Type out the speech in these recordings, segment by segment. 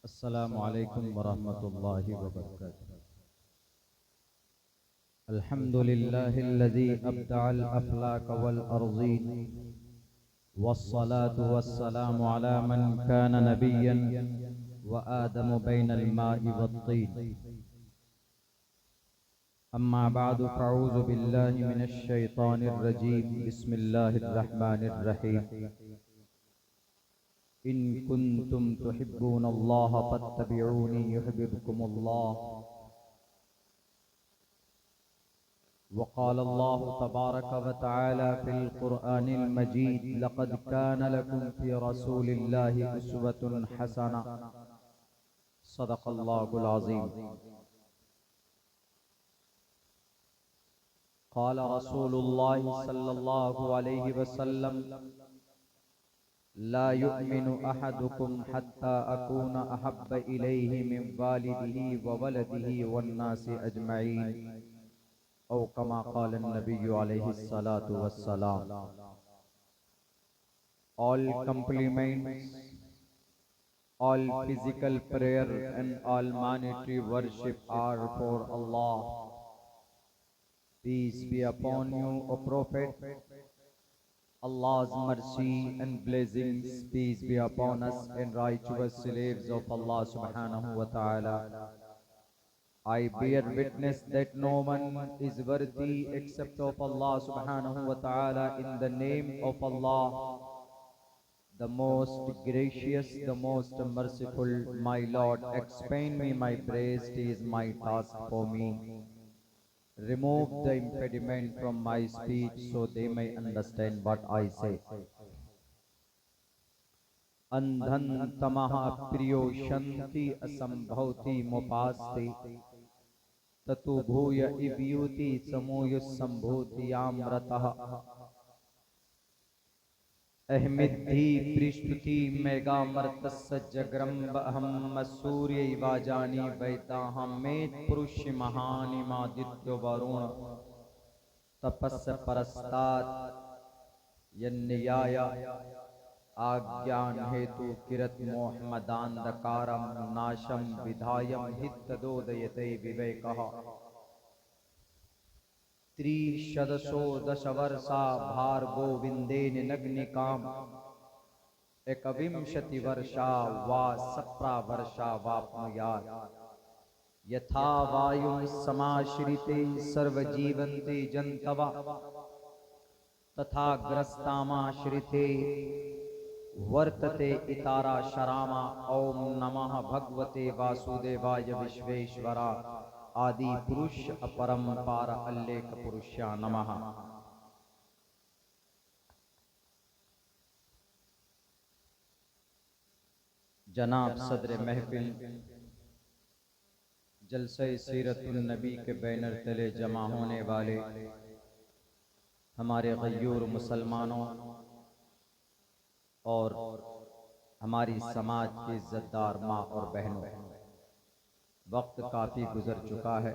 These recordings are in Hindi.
अस्सलामु अलैकुम वरहमतुल्लाहि वबरकातुहू। अल्हम्दुलिल्लाहिल्लज़ी अब्दअल अफ़लाक वल अर्ज़ीन वस्सलातु वस्सलामु अला मन कान नबिय्यन व आदमु बैनल माइ वत्तीन। अम्मा बअदु फ़अऊज़ु बिल्लाहि मिनश शैतानिर रजीम। बिस्मिल्लाहिर रहमानिर रहीम। इन कुन्तुम तुहिब्बूनल्लाह फत्तबिऊनी युहिब्बुकुमुल्लाह। वक़ालल्लाहु तबारक व तआला फ़िल क़ुरआनिल मजीद लक़द कान लकुम फ़ी रसूलिल्लाहि उस्वतुन हसना। सदक़ल्लाहुल अज़ीम। क़ाल रसूलुल्लाहि सल्लल्लाहु अलैहि वसल्लम ला युमिनु अहदुकुम हत्ता अकूना अहब्ब इलैहि मिन वालिदिही व वलदिही वन्नासि अजमईन। औ कमा क़ाल नबिय्यु अलैहि सलातु वस्सलाम। All compliments, all physical prayer and all monetary worship are for Allah. Peace be upon you, O Prophet. Allah's mercy and blessings, peace be upon us and righteous slaves of Allah subhanahu wa ta'ala. I bear witness that no one is worthy except of Allah subhanahu wa ta'ala. In the name of Allah, the most gracious, the most merciful, my Lord, explain me my praise. It is my task for me. Remove the impediment from my speech so they may understand what I say. अंधन तमः प्रियोशन्ति असंभवति मुपास्ते ततु भूय इव्यूति समूय संभूतियामृतः। अहमिद्धि पृष्ठुति मेगामर्तस्य जग्रम्ब अहम सूर्य वाजानि वैताहमेत पुरुष महानिमादित्यो वरुण तपस्य परस्तात् यन्नियाय आज्ञान हेतु किरत मोहम्मदान्धकारम नाशम विधायम हितदोदयते विवेकः। त्रिशदशो दशवर्षा भार्गो विन्देन नग्निकाम एकविंशति वर्षा वा सप्रा वर्षा वाप्नुयात्। यथा वायुं समाश्रिते सर्वजीवन्ते जन्तवः तथा ग्रस्तामाश्रिते वर्तते इतारा शरामा। ओम नमः भगवते वासुदेवाय विश्वेश्वरा आदि पुरुष अपरंपार अल्लेख पुरुषा नमः। जनाब सदर महफिल जलसे सीरतुन नबी के बैनर तले जमा होने वाले हमारे गयूर मुसलमानों और हमारी समाज की इज्जतदार माँ और बहनों, वक्त काफ़ी गुजर चुका है।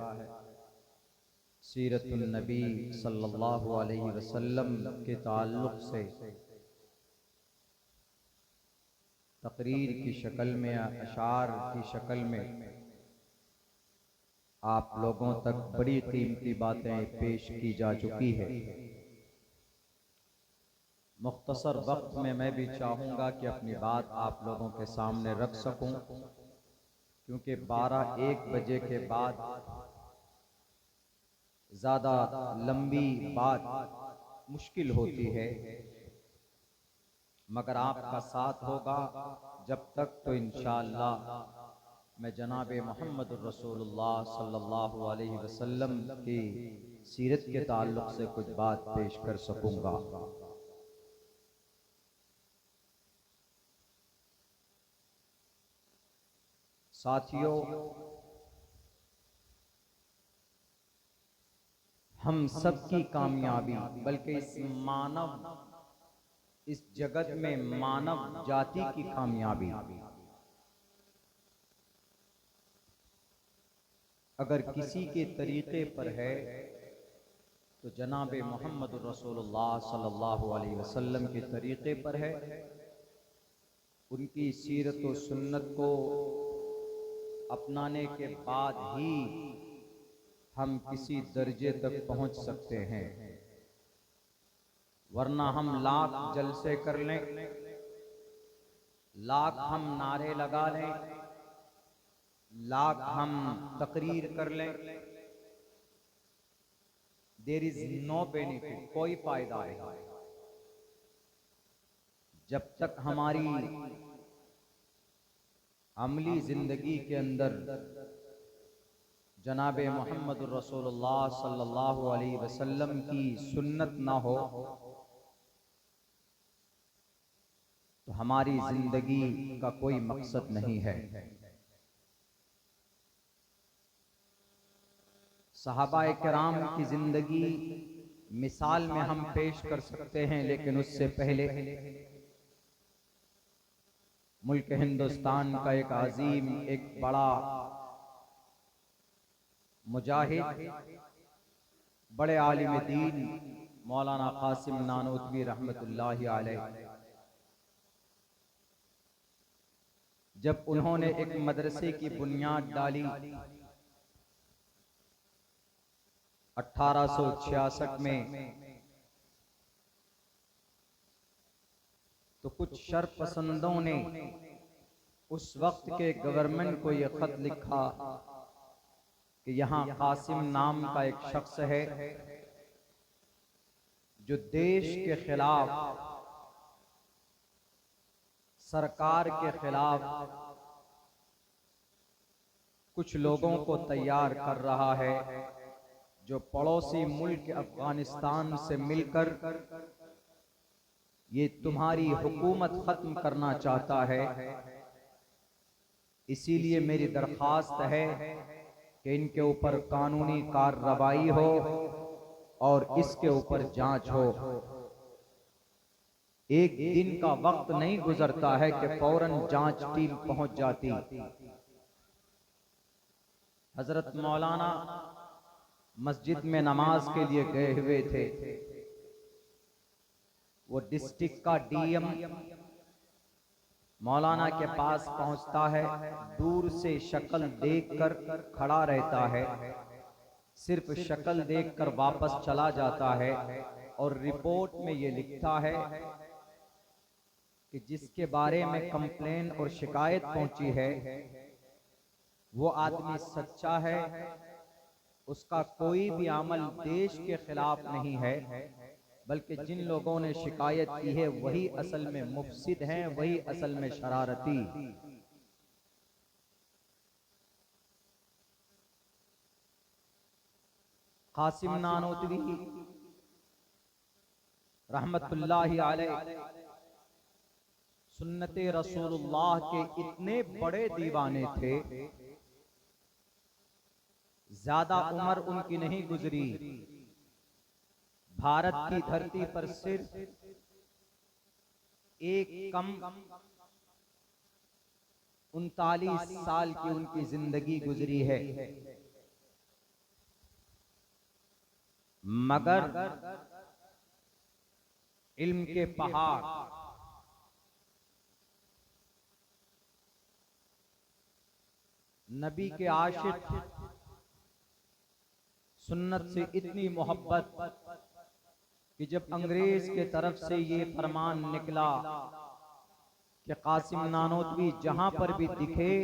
सीरतुन नबी सल्लल्लाहु अलैहि वसल्लम के ताल्लुक़ से तकरीर की शक्ल में, अशार की शक्ल में आप लोगों तक बड़ी कीमती बातें पेश की जा चुकी है। मुख्तसर वक्त में मैं भी चाहूँगा कि अपनी बात आप लोगों के सामने रख सकूँ, क्योंकि 12-1 बजे के बाद ज़्यादा लंबी बात मुश्किल होती है, मगर आपका साथ होगा जब तक तो इंशाअल्लाह मैं जनाब मोहम्मद रसूलुल्लाह सल्लल्लाहु अलैहि वसल्लम की सीरत के ताल्लुक़ से कुछ बात पेश कर सकूँगा। साथियों, हम सब की कामयाबी, बल्कि इस जगत में मानव जाति की कामयाबी अगर किसी के तरीक़े पर है तो जनाब मोहम्मद रसूलुल्लाह सल्लल्लाहु अलैहि वसल्लम के तरीक़े पर है। उनकी सीरत व सुन्नत को अपनाने के बाद ही हम किसी दर्जे तक पहुंच सकते हैं, वरना हम लाख जलसे कर लें, लाख हम नारे लगा लें, लाख हम तकरीर कर लें, देयर इज नो बेनिफिट, कोई फायदा नहीं जब तक हमारी अमली जिंदगी के अंदर जनाबे मोहम्मद रसूलुल्लाह सल्लल्लाहु अलैहि वसल्लम की सुन्नत ना हो तो हमारी जिंदगी का कोई मकसद नहीं है। सहाबाए किराम की जिंदगी मिसाल में हम पेश कर सकते हैं, लेकिन उससे पहले मुल्क हिंदुस्तान का एक अजीम, एक बड़ा मुजाहिद, बड़े आलिम दीन मौलाना कासिम नानोतवी रहमतुल्लाहि अलैह, जब उन्होंने एक मदरसे की बुनियाद डाली 1866 में, तो कुछ शरपसंदों ने उस वक्त के गवर्नमेंट को यह खत लिखा कि यहाँ कासिम नाम का एक शख्स है जो देश के खिलाफ, सरकार के खिलाफ कुछ लोगों को तैयार कर रहा है, जो पड़ोसी मुल्क अफगानिस्तान से मिलकर ये तुम्हारी हुकूमत खत्म करना चाहता है। इसीलिए मेरी दरखास्त है कि इनके ऊपर कानूनी कार्रवाई हो और इसके ऊपर जांच हो। एक दिन का वक्त नहीं गुजरता है कि फौरन जांच टीम पहुंच जाती। हजरत मौलाना मस्जिद में नमाज के लिए गए हुए थे। वो डिस्ट्रिक्ट का डीएम मौलाना के पास पहुंचता है, दूर से शक्ल देखकर खड़ा रहता है, सिर्फ शक्ल देखकर वापस चला जाता है और रिपोर्ट में ये लिखता है कि जिसके बारे में कंप्लेन और शिकायत पहुंची है वो आदमी सच्चा है, उसका कोई भी अमल देश के खिलाफ नहीं है, बल्कि जिन लोगों ने शिकायत की है वही असल में मुफसिद हैं, वही असल में शरारती। कासिम नानोतवी रहमतुल्लाहि अलैह सुन्नते रसूलुल्लाह के इतने बड़े दीवाने थे, ज्यादा उम्र उनकी नहीं गुजरी। भारत की धरती पर सिर्फ एक कम 39 साल की उनकी जिंदगी गुजरी है, मगर इल्म के पहाड़, नबी के आशिक, सुन्नत से इतनी मोहब्बत कि जब अंग्रेज के तरफ से ये फरमान निकला कि कासिम नानोतवी जहां पर भी दिखे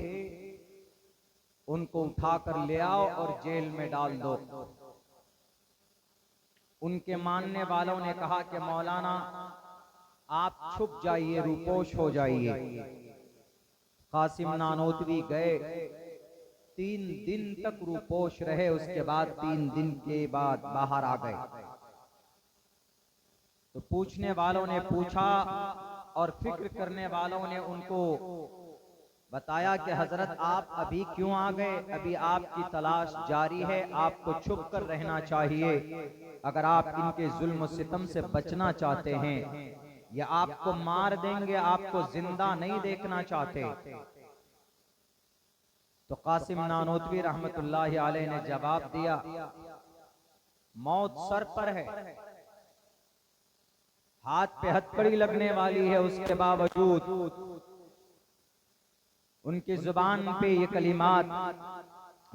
उनको उठाकर ले आओ और जेल में डाल दो, उनके मानने वालों ने कहा कि मौलाना आप छुप जाइए, रूपोश हो जाइए। कासिम नानोतवी गए, 3 दिन तक रूपोश रहे, उसके बाद 3 दिन के बाद बाहर आ गए। तो पूछने वालों ने पूछा और फिक्र करने वालों ने उनको बताया कि हजरत आप अभी क्यों आ गए, अभी आपकी तलाश जारी है, आपको छुप कर रहना चाहिए। अगर आप इनके जुल्म सितम से बचना चाहते हैं, या आपको मार देंगे, आपको जिंदा नहीं देखना चाहते। तो कासिम नानोतवी रहमतुल्लाहि अलैह ने जवाब दिया, मौत सर पर है, हाथ पे हथकड़ी लगने वाली है, उसके बावजूद उनकी जुबान पे ये कलिमात,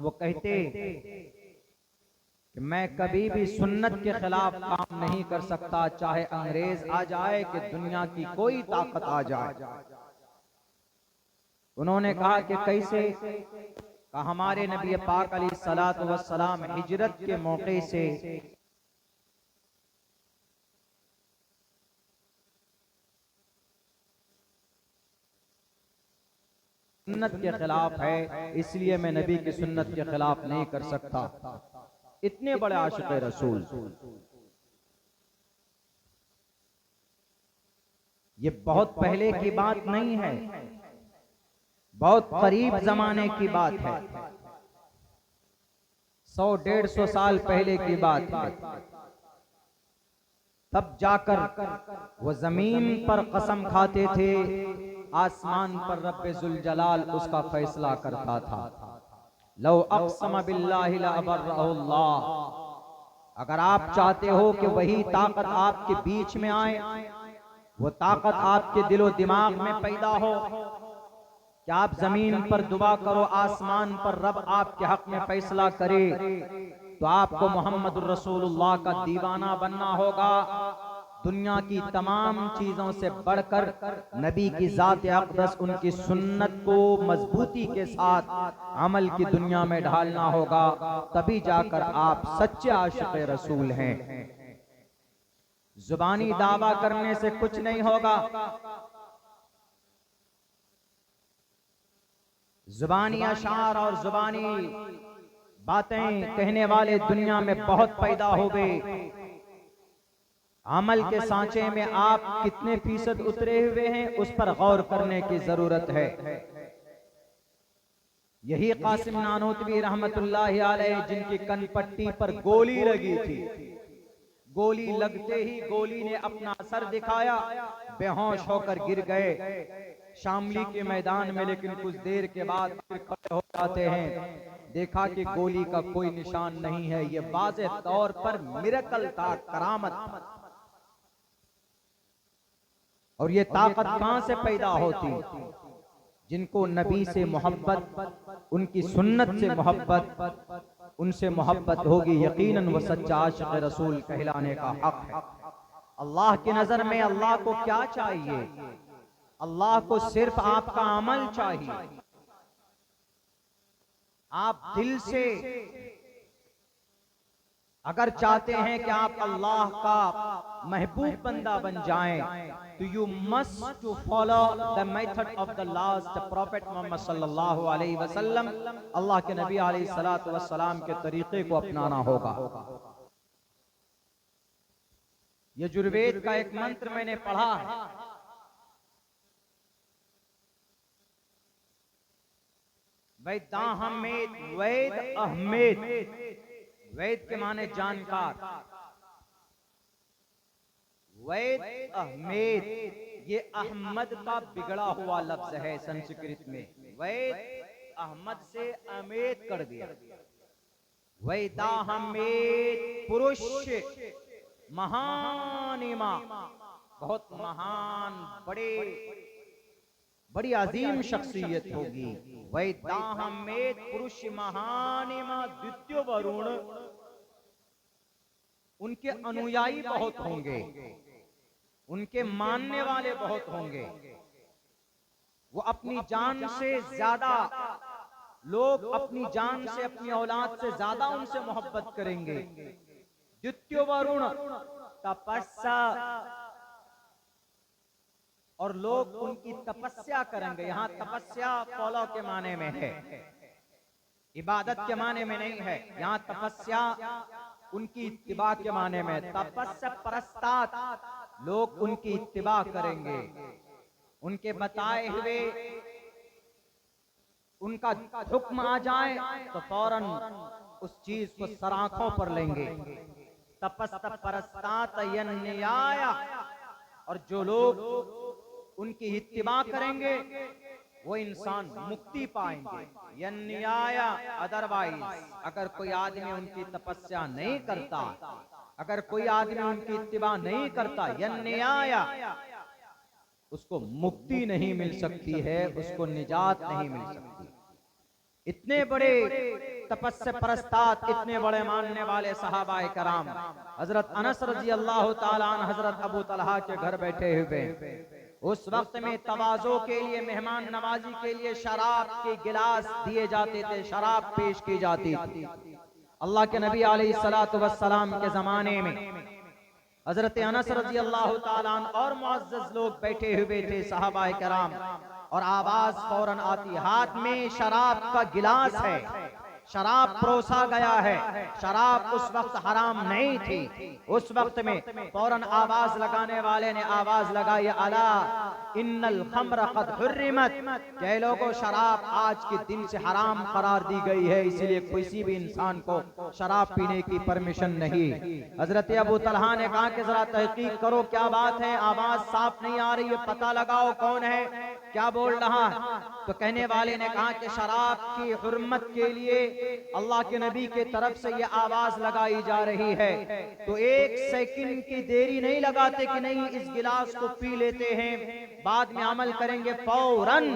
वो कहते कि मैं कभी भी सुन्नत के खिलाफ काम नहीं कर सकता, चाहे अंग्रेज आ जाए कि दुनिया की कोई ताकत आ जाए। उन्होंने कहा कि कैसे? का हमारे नबी पाक अलैहिस्सलातु वस्सलाम हिजरत के मौके से सुन्नत के खिलाफ है, इसलिए मैं नबी की सुन्नत के खिलाफ नहीं कर सकता। इतने बड़े आशिक रसूल। ये बहुत पहले की बात नहीं है, बहुत करीब जमाने की बात है। 100-150 साल पहले की बात है। तब जाकर वो जमीन पर कसम खाते थे, आसमान पर रब्बे जुल जलाल उसका फैसला करता था। लो अक़सम बिल्लाहि लअबर्रहुल्लाह। अगर आप चाहते हो कि वही ताकत आपके बीच में आए, वो ताकत आपके दिलो दिमाग में पैदा हो कि आप जमीन पर दुआ करो, आसमान पर रब आपके हक में फैसला करे, तो आपको मोहम्मद रसूलुल्लाह का दीवाना बनना होगा। दुनिया की तमाम चीजों से बढ़कर नबी की जात अक़दस, उनकी सुन्नत को मजबूती के साथ अमल की दुनिया में ढालना होगा, तभी जाकर आप सच्चे आशिक़ रसूल हैं। जुबानी दावा करने से कुछ नहीं होगा। जुबानी अशार और जुबानी बातें कहने वाले दुनिया में बहुत पैदा हो गए। अमल के सांचे में आप कितने फीसद उतरे हुए हैं, उस पर गौर करने की जरूरत है। यही कासिम नानोतवी रहमतुल्लाहि अलैह, जिनकी कनपट्टी पर गोली लगी थी, गोली लगते ही गोली ने अपना असर दिखाया, बेहोश होकर गिर गए शामली के मैदान में। लेकिन कुछ देर के बाद फिर खड़े हो जाते हैं, देखा कि गोली का कोई निशान नहीं है। ये वाज़े तौर पर मिरेकल था, करामत। और ये ताकत कहां से पैदा होती? जिनको नबी से मोहब्बत, उनकी सुन्नत से मोहब्बत, उनसे मोहब्बत होगी, यकीनन वो सच्चा आशिक़ रसूल कहलाने का हक है। अल्लाह की नजर में अल्लाह को क्या चाहिए? अल्लाह को सिर्फ आपका अमल चाहिए। आप दिल से अगर चाहते हैं कि आप अल्लाह का महबूब बंदा बन जाएं, तो you must to follow the method of the last prophet Muhammad सल्लल्लाहु अलैहि वसल्लम। अल्लाह के नबी अलैहि सलातो वस्सलाम के तरीके को अपनाना होगा। यजुर्वेद का एक मंत्र मैंने पढ़ा है, वैदाहमेद वैद अहमेद। वैद के माने जानकार, वैद अहमेद, ये अहमद का बिगड़ा हुआ लफ्ज है संस्कृत में। वैद अहमद से अमेद कर दिया। वैदाहमेद पुरुष, महानिमा, बहुत महान, बड़ी अजीम शख्सियत होगी। वैदाहमेद पुरुष महानिमा द्वितीय वरुण, उनके अनुयायी बहुत होंगे, उनके मानने वाले बहुत होंगे। वो अपनी जान से ज्यादा, लोग अपनी जान से, अपनी औलाद से ज्यादा उनसे मोहब्बत करेंगे। द्वितीय वरुण तपस्या, और लोग उनकी तपस्या करेंगे। यहां तपस्या फॉलो के माने में है, इबादत के माने में नहीं है। यहां तपस्या उनकी इत्तिबा के माने में। तपस्या परस्तात, लोग उनकी इत्तिबा करेंगे, उनके बताए हुए उनका हुक्म आ जाए तो फौरन उस चीज को सराखों पर लेंगे। तपस्या परस्तात यन्याय, और जो लोग उनकी इत्तिबा करेंगे वो इंसान मुक्ति पाएंगे। यन्याय, अदरवाइज अगर कोई आदमी उनकी तपस्या नहीं करता, अगर कोई आदमी उनकी इत्तिबा नहीं करता, यन्याय, उसको मुक्ति नहीं मिल सकती है, उसको निजात नहीं मिल सकती। इतने बड़े तपस्या परस्तात, इतने बड़े मानने वाले सहाबाए कराम, हजरत अनस रजी अल्लाह ताला अन्हु हजरत अबू तलहा के घर बैठे हुए, उस वक्त में तवाज़ो के लिए, मेहमान नवाजी के लिए शराब के गिलास दिए जाते थे, शराब पेश की जाती थी। अल्लाह के नबी अलैहिस्सलातु वस्सलाम के जमाने में हजरत अनस रजी अल्लाह ताला अन्हु और मुअज़्ज़ज़ लोग बैठे हुए थे, सहाबाए कराम, और आवाज फौरन आती, हाथ में शराब का गिलास है, शराब परोसा गया है। शराब उस वक्त हराम नहीं थी। उस वक्त में फौरन आवाज लगाने वाले ने आवाज लगाई, अला इन्नल खम्र क़द हुर्रिमत, कह लोगों शराब आज के दिन से हराम करार दी गई है, इसीलिए किसी भी इंसान को शराब पीने की परमिशन नहीं। हजरत अबू तलहा ने कहा कि जरा तहकीक करो, क्या बात है, आवाज साफ नहीं आ रही है, पता लगाओ कौन है, क्या बोल रहा है। तो कहने वाले ने कहा कि शराब की हुर्मत के लिए अल्लाह के नबी के तरफ से ये आवाज लगाई जा रही है। तो एक सेकंड की देरी नहीं लगाते कि नहीं इस गिलास को पी लेते हैं, बाद में अमल करेंगे। फौरन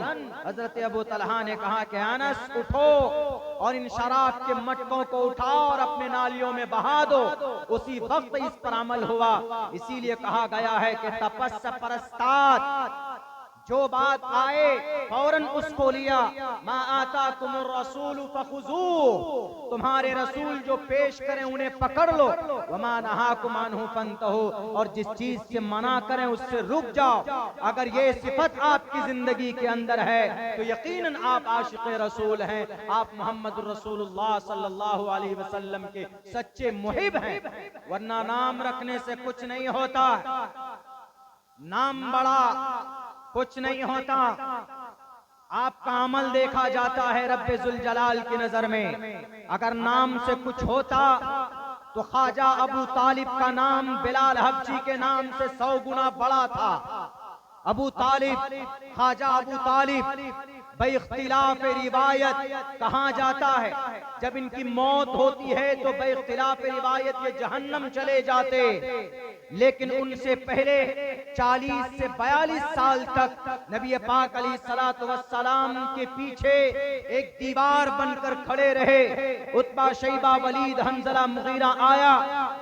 हजरत अबू तलहा ने कहा कि अनस उठो और इन शराब के मटकों को उठाओ और अपने नालियों में बहा दो। उसी वक्त इस पर अमल हुआ। इसीलिए कहा गया है कि तपस्या परस्तात, जो बात आए फौरन उसको लिया। मा आताकुमुर रसूल फखुजू, तुम्हारे रसूल जो पेश करें उन्हें पकड़ लो। वमा नहाकुम अन्हु फंतहू, और जिस चीज से मना करें उससे रुक जाओ। अगर ये सिफत आपकी जिंदगी के अंदर है तो यकीनन आप आशिक़ रसूल हैं, आप मोहम्मद रसूलुल्लाह सल्लल्लाहु अलैहि वसल्लम के सच्चे मुहिब हैं। वरना नाम रखने से कुछ नहीं होता, नाम बड़ा कुछ नहीं होता, आपका अमल देखा जाता है रब्बे जुल जलाल की नजर में। अगर नाम से कुछ होता तो ख्वाजा अबू तालिब का नाम बिलाल हबशी के नाम से 100 गुना बड़ा था। अबू तालिब, ख्वाजा अबू तालिब बेइख्तिलाफ रिवायत कहा जाता है जब इनकी मौत होती है तो बेइख्तिलाफ रिवायत ये जहन्नम चले जाते, लेकिन उनसे पहले 40 से 42 साल तक नबी पाक अलैहिस्सलातु वस्सलाम के पीछे एक दीवार बनकर खड़े रहे। उतबा, शैबा, वलीद, हंजला, मुगीरा आया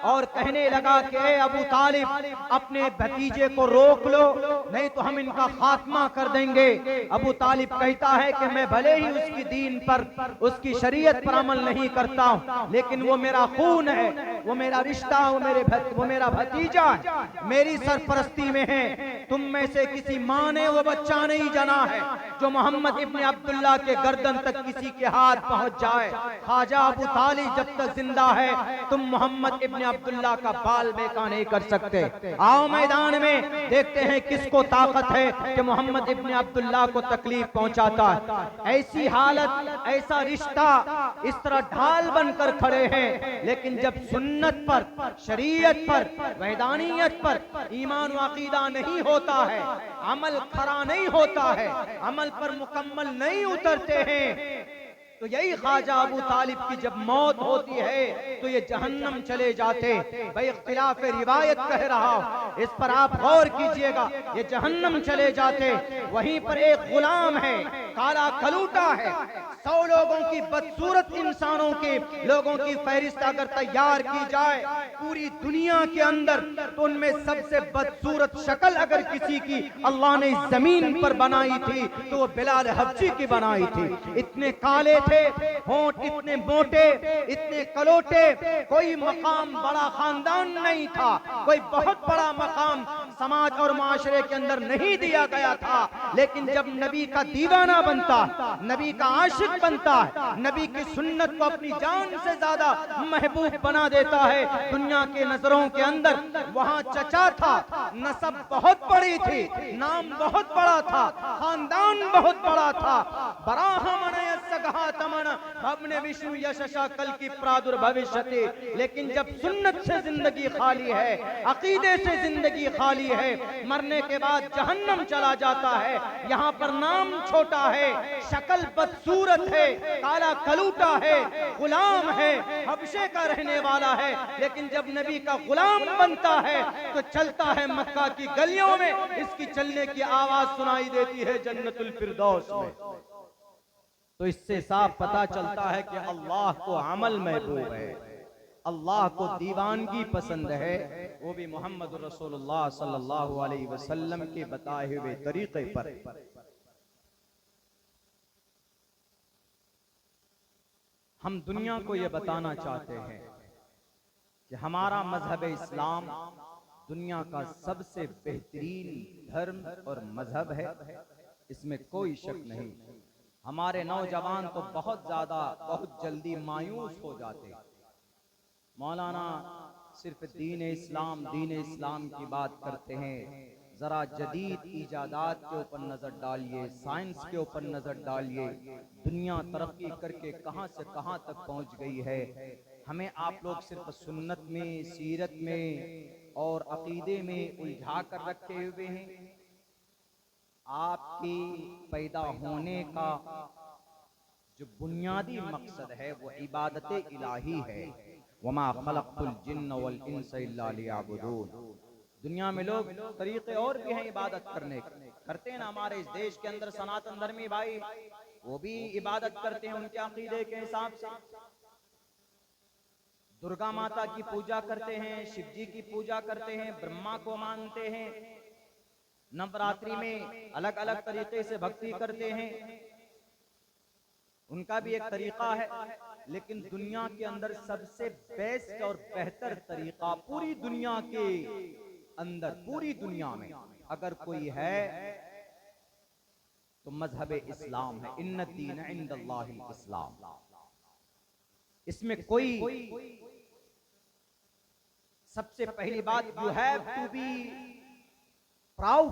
और कहने लगा कि ए अबू तालिब अपने भतीजे को रोक लो, नहीं तो हम इनका खात्मा कर देंगे। अबू तालिब कहता है कि मैं भले ही उसकी दीन पर, उसकी शरीयत पर अमल नहीं करता हूं, लेकिन वो मेरा खून है, वो मेरा रिश्ता, वो मेरा भतीजा है, मेरी सरपरस्ती में है। तुम में से किसी माँ ने वो बच्चा नहीं जना है जो मोहम्मद इब्न अब्दुल्ला के गर्दन तक किसी के हाथ पहुंच जाए। ख्वाजा अबू तालिब जब तक जिंदा है तुम मोहम्मद इब्न अब्दुल्ला का बाल बेका नहीं कर सकते। आओ मैदान में देखते हैं किसको ताकत है कि मोहम्मद इब्न अब्दुल्ला को तकलीफ पहुंचाता है। ऐसी हालत, ऐसा रिश्ता, इस तरह ढाल बनकर खड़े हैं, लेकिन जब सुन्नत पर, शरीयत पर, वैदानियत पर ईमान व अकीदा नहीं होता है, अमल खरा नहीं होता है, अमल पर मुकम्मल नहीं उतरते हैं, तो यही ख्वाजा अबू तालिब की जब मौत होती है तो ये जहन्नम चले जाते। भाई इख्तिलाफ रिवायत कह रहा हूं, इस पर आप गौर कीजिएगा, ये जहन्नम चले जाते। वहीं पर एक गुलाम है, काला कलूटा है। 100 लोगों की, बदसूरत इंसानों के लोगों की फहरिस्त अगर तैयार की जाए पूरी दुनिया के अंदर, तो उनमें सबसे बदसूरत शक्ल अगर किसी की अल्लाह ने जमीन पर बनाई थी तो वो बिलाल हबशी की बनाई थी। इतने काले थे, होंठ इतने मोटे, इतने कलोटे, कोई मकाम बड़ा खानदान नहीं था, कोई बहुत बड़ा मकाम समाज और माशरे के अंदर नहीं दिया गया था। लेकिन जब नबी का दीवाना बनता, नबी का आशिक बनता है, नबी की सुन्नत को अपनी जान से ज्यादा महबूब बना देता है दुनिया के नजरों के अंदर, वहां चचा था, नसब बहुत बड़ी थी, नाम बहुत बड़ा था, खानदान बहुत बड़ा था। बराह कहा तमन भवने विष्णु यशशा कल की प्रादुर्भविष्यति। लेकिन जब सुन्नत से जिंदगी खाली है, अकीदे से जिंदगी खाली है, मरने के बाद जहन्नम चला जाता है। यहाँ पर नाम छोटा है, शक्ल बदसूरत है, काला कलूटा है, गुलाम है, हबशे का रहने वाला है। लेकिन जब नबी का गुलाम बनता है तो चलता है मक्का की गलियों में, इसकी चलने की आवाज सुनाई देती है जन्नतुल फिरदौस में। तो इससे साफ पता चलता है कि अल्लाह को अमल महबूब है, अल्लाह को दीवानगी पसंद है, वो भी मोहम्मद रसूलुल्लाह सल्लल्लाहु अलैहि वसल्लम के बताए हुए तरीके पर। हम दुनिया को ये बताना चाहते हैं कि हमारा मजहब इस्लाम दुनिया का सबसे बेहतरीन धर्म और मजहब है, इसमें कोई शक नहीं। हमारे नौजवान तो बहुत जल्दी मायूस हो जाते। मौलाना सिर्फ दीन इस्लाम की बात करते हैं, जरा जदीद इजादात के ऊपर नजर डालिए, साइंस के ऊपर नजर डालिए, दुनिया तरक्की करके कहां से कहां तक पहुंच गई है। हमें आप लोग सिर्फ सुन्नत में, सीरत में और अकीदे में उलझा कर रखे हुए हैं। आपकी पैदा होने का जो बुनियादी मकसद है वो इबादत इलाही है। वमा खलक़तुल जिन्न वल इंसा इल्ला लियअबुदून। दुनिया में लोग तरीके और भी हैं इबादत करते हैं ना। हमारे इस देश के अंदर सनातन धर्मी भाई वो भी इबादत करते हैं उनके अकीदे के हिसाब से। दुर्गा माता की पूजा करते हैं, शिव जी की पूजा करते हैं, ब्रह्मा को मानते हैं, नवरात्रि में अलग अलग तरीके से भक्ति करते हैं, उनका भी एक तरीका है। लेकिन दुनिया के अंदर सबसे बेस्ट और बेहतर तरीका पूरी दुनिया के अंदर, पूरी दुनिया में अगर कोई है तो मजहब इस्लाम है। इन्नद दीन इंदल्लाहिल इस्लाम। इसमें कोई सबसे पहली बात, you have to be proud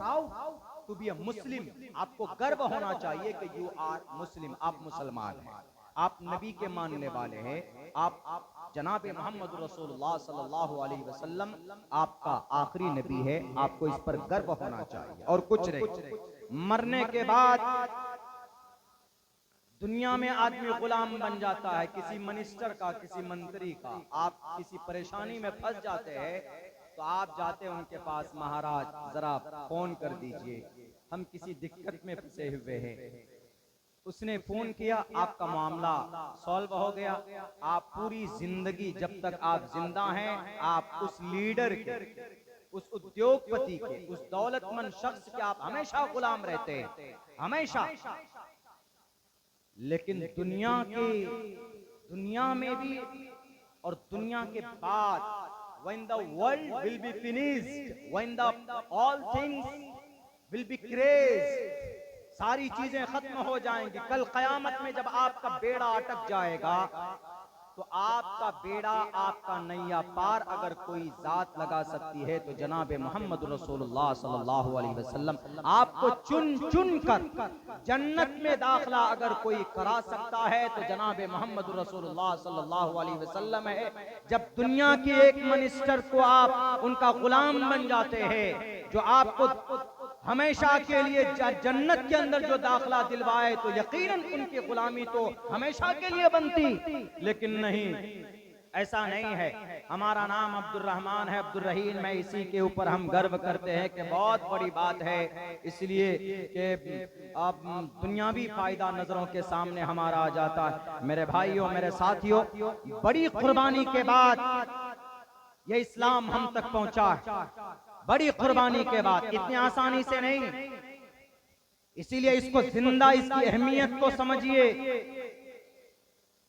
to be a Muslim. आपको गर्व होना चाहिए कि यू आर मुस्लिम, आप मुसलमान हैं, आप नबी के मानने वाले हैं, आप जनाब मोहम्मद रसूलुल्लाह सल्लल्लाहु अलैहि वसल्लम आपका आखिरी नबी है। आपको इस पर गर्व होना चाहिए और कुछ नहीं। मरने के बाद दुनिया में आदमी गुलाम बन जाता है किसी मिनिस्टर का, किसी मंत्री का। आप किसी परेशानी में फंस जाते हैं तो आप जाते हैं उनके पास, महाराज जरा फोन कर दीजिए, हम किसी दिक्कत में फंसे हुए हैं। उसने फोन किया, आपका मामला सॉल्व हो गया। आप पूरी जिंदगी जब तक आप जिंदा हैं, आप उस लीडर के, उस उद्योगपति के, उस दौलतमंद शख्स के आप हमेशा गुलाम रहते हैं, हमेशा। लेकिन दुनिया में भी और दुनिया के बाद, when the world will be finished, when all things will be crazed, सारी चीजें खत्म हो जाएंगी। कल कयामत में जब आपका बेड़ा अटक जाएगा तो आपका बेड़ा, आपका नैया पार अगर कोई जात लगा सकती है तो जनाब मोहम्मद रसूलुल्लाह सल्लल्लाहु अलैहि वसल्लम आपको चुन कर जन्नत में दाखिला अगर कोई करा सकता है तो जनाब मोहम्मद रसूलुल्लाह सल्लल्लाहु अलैहि वसल्लम है। जब दुनिया के एक मिनिस्टर को आप उनका गुलाम बन जाते हैं, जो आपको हमेशा के लिए जन्नत के अंदर जो दाखिला दिलवाए, तो यकीनन उनकी गुलामी तो हमेशा के लिए बनती। लेकिन नहीं, ऐसा नहीं है। हमारा नाम अब्दुर्रहमान है, अब्दुर्रहीम है, इसी के ऊपर हम गर्व करते हैं कि बहुत बड़ी बात है, इसलिए कि अब दुनियावी फायदा नजरों के सामने हमारा आ जाता है। मेरे भाइयों, मेरे साथियों, बड़ी कुर्बानी के बाद ये इस्लाम हम तक पहुंचा है, बड़ी कुर्बानी के बाद, इतनी आसानी से नहीं। इसीलिए इसको जिंदा, इसकी अहमियत को समझिए।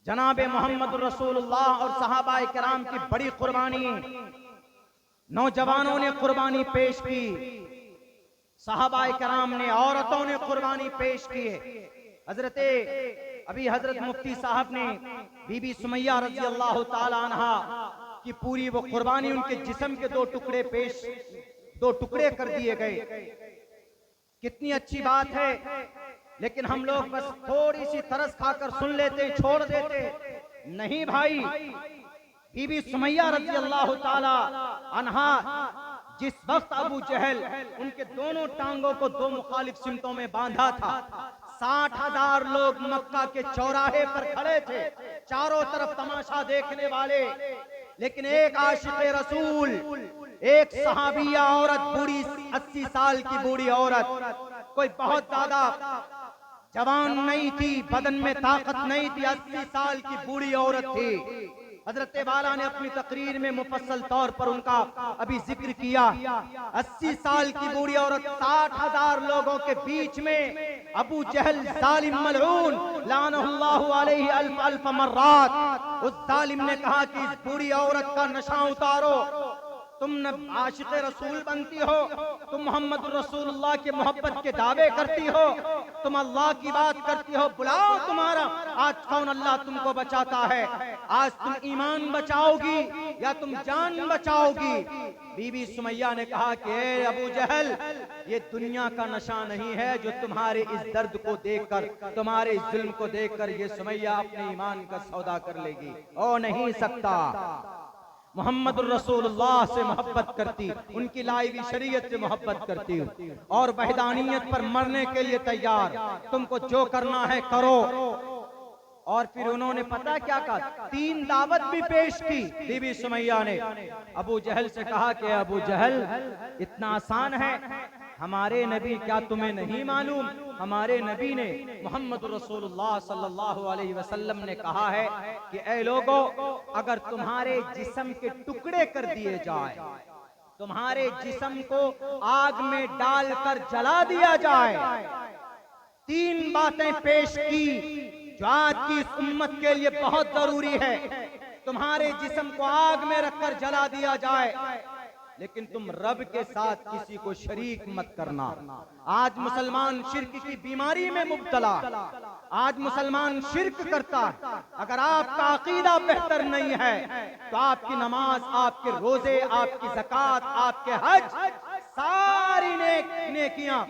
जनाब मोहम्मद रसूलुल्लाह और सहाबाए किराम की बड़ी कुर्बानी, नौजवानों ने कुर्बानी पेश की, सहाबाए किराम ने, औरतों ने कुर्बानी पेश की है। हजरत मुफ्ती साहब ने बीबी सुमैया रजी अल्लाह ताला अन्हा की पूरी वो कुर्बानी, उनके जिस्म के दो टुकड़े कर दिए गए। कितनी अच्छी बात है लेकिन हम लोग बस थोड़ी सी तरस खाकर सुन लेते, छोड़ देते। नहीं भाई, बीबी सुमैया रज़ी अल्लाह ताला अन्हा जिस वक्त अबू जहल उनके दोनों टांगों को दो मुखालिफ सिमतों में बांधा था, 60,000 लोग मक्का के चौराहे पर खड़े थे, चारों तरफ तमाशा देखने वाले। लेकिन एक आशिक़े रसूल, एक सहाबिया औरत, बूढ़ी 80 साल की बूढ़ी औरत, कोई बहुत ज्यादा जवान नहीं थी, बदन में ताकत नहीं थी, 80 साल की बूढ़ी औरत थी। हजरत वाला ने अपनी तकरीर में मुफस्सल तौर पर उनका अभी जिक्र किया। 80 साल की बूढ़ी औरत 60,000 लोगों के बीच में, अबू जहल जालिम मलऊन लानहुल्लाहु अलैहि अल्फ अल्फ मर्रात, उस जालिम ने कहा कि इस बूढ़ी औरत का नशा उतारो, तुम न आशिक़े रसूल बनती हो, तुम मोहम्मद रसूलुल्लाह के मोहब्बत के दावे करती हो, तुम अल्लाह की बात करती हो, बुलाओ तुम्हारा आज कौन अल्लाह तुमको बचाता है, आज तुम ईमान बचाओगी या तुम जान बचाओगी। बीबी सुमैया ने कहा कि ए अबू जहल, ये दुनिया का नशा नहीं है जो तुम्हारे इस दर्द को देखकर, तुम्हारे इस जुल्म को देखकर ये सुमैया अपने ईमान का सौदा कर लेगी। ओ नहीं सकता। मोहम्मद रसूलुल्लाह से मोहब्बत करती, उनकी लाई हुई शरीयत से मोहब्बत करती और वहदानियत पर मरने के लिए तैयार, तुमको जो करना है करो। और फिर उन्होंने पता क्या कहा, 3 दावत भी पेश की बीबी सुमैया ने। अबू जहल से कहा कि अबू जहल, इतना आसान है, हमारे नबी, क्या तुम्हें नहीं मालूम, हमारे नबी ने मोहम्मद रसूलुल्लाह सल्लल्लाहु अलैहि वसल्लम ने कहा है कि ऐ लोगों, अगर तुम्हारे जिस्म के टुकड़े कर दिए जाए, तुम्हारे जिस्म को आग में डालकर जला दिया जाए, 3 बातें पेश की जो आज की इस उम्मत के लिए बहुत जरूरी है। तुम्हारे जिस्म को आग में रखकर जला दिया जाए, लेकिन तुम रब के साथ किसी को शरीक मत करना। आज मुसलमान शिर्क की बीमारी में मुब्तला, आज मुसलमान शिर्क करता है। अगर आपका अकीदा बेहतर नहीं है तो आपकी नमाज, आपके रोजे, आपकी ज़कात, आपके हज, सारी नेकियां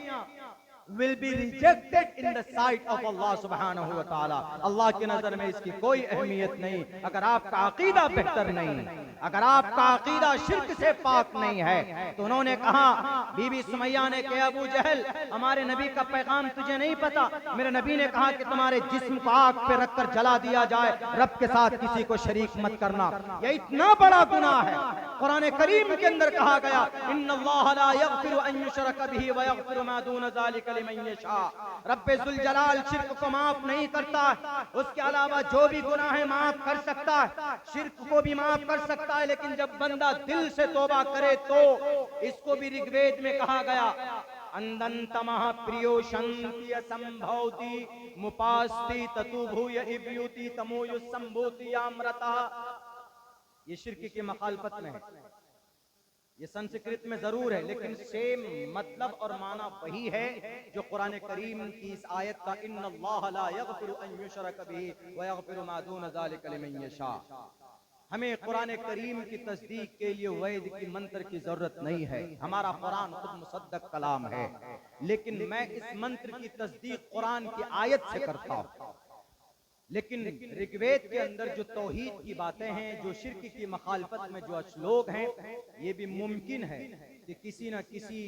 will be rejected in the sight of Allah subhanahu wa ta'ala। अल्लाह की नजर में इसकी कोई अहमियत नहीं। अगर आपका अकीदा बेहतर नहीं, अगर आपका अकीदा शिर्क से पाक नहीं है। तो उन्होंने कहा, बीबी सुमैया ने कहा, अबू जहल, हमारे नबी का पैगाम तुझे नहीं पता, मेरे नबी ने कहा कि तुम्हारे जिस्म को आग पे रखकर जला दिया जाए, रब के साथ किसी को शरीक मत करना। यह इतना बड़ा गुनाह है। कुरान करीम के अंदर कहा गया, इन्नल्लाह ला यग़फिरु अन युशरक बिही व यग़फिरु मा दून ज़ालिका लिमन यशा। रब्बे ज़ुल जलाल शिर्क को माफ नहीं करता, उसके अलावा जो भी गुनाह है माफ कर सकता है, शिर्क को भी माफ कर सकता है, लेकिन जब बंदा दिल से तौबा करे तो इसको भी ऋग्वेद में कहा गया, अंदंतमः प्रियो शंति असंभवति मुपास्ति ततुभूय इब्युति तमोयु संभूति अमृता। ये शिर्क की मखालफत में है। ये संस्कृत में जरूर है, लेकिन सेम मतलब और माना वही है जो कुरान करीम की इस आयत का, इन्नल्लाह ला यग़फिरु अन युशरक बिही व यग़फिरु मा दून ज़ालिका लिमन यशा। हमें कुरान करीम की तस्दीक के लिए वैद की मंत्र की जरूरत नहीं है। हमारा कुरान खुद मुसद्दक कलाम है, लेकिन मैं इस मंत्र की तस्दीक कुरान की आयत से करता हूँ। लेकिन ऋग्वेद के अंदर जो तौहीद की बातें हैं, जो शिर्क की मखालफत में जो श्लोक हैं, ये भी मुमकिन है कि किसी न किसी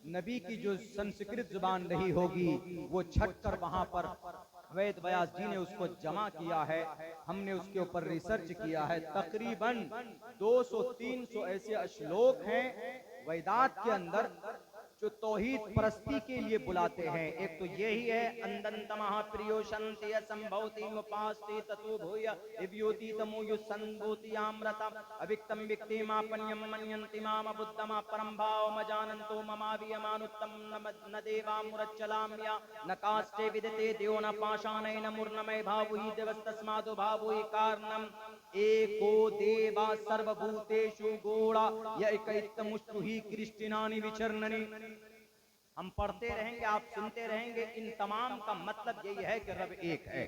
नबी की जो संस्कृत जुबान रही होगी वो छट कर वहां पर वेद व्यास जी ने उसको जमा किया है। हमने उसके ऊपर रिसर्च किया है। तकरीबन 200-300 ऐसे श्लोक हैं वेदात के अंदर जो तौहीद परस्ती के लिए बुलाते हैं। एक तो यही है, अंदंतमः प्रियो शंति असंभवति मुपास्ति ततुभूय इब्युति तमोयु संभूति अमृतम अविक्तम विक्तिमापन्यम मन्यन्ति माम बुद्धमा परम भाव मजानन्तो ममावियमानुत्तम न देवा मुरच्चलाम्या न काष्ठे विदते देव न पाषाणेन मूर्णमय भावुहि देवस्तस्मादो भावुहि कारणम एको देवा सर्वभूतेषु गोड़ा यैकैतमुष्टुहि कृष्टिनानि विचरणनि। हम पढ़ते रहेंगे, आप सुनते रहेंगे। इन तमाम का मतलब यही है कि रब एक है।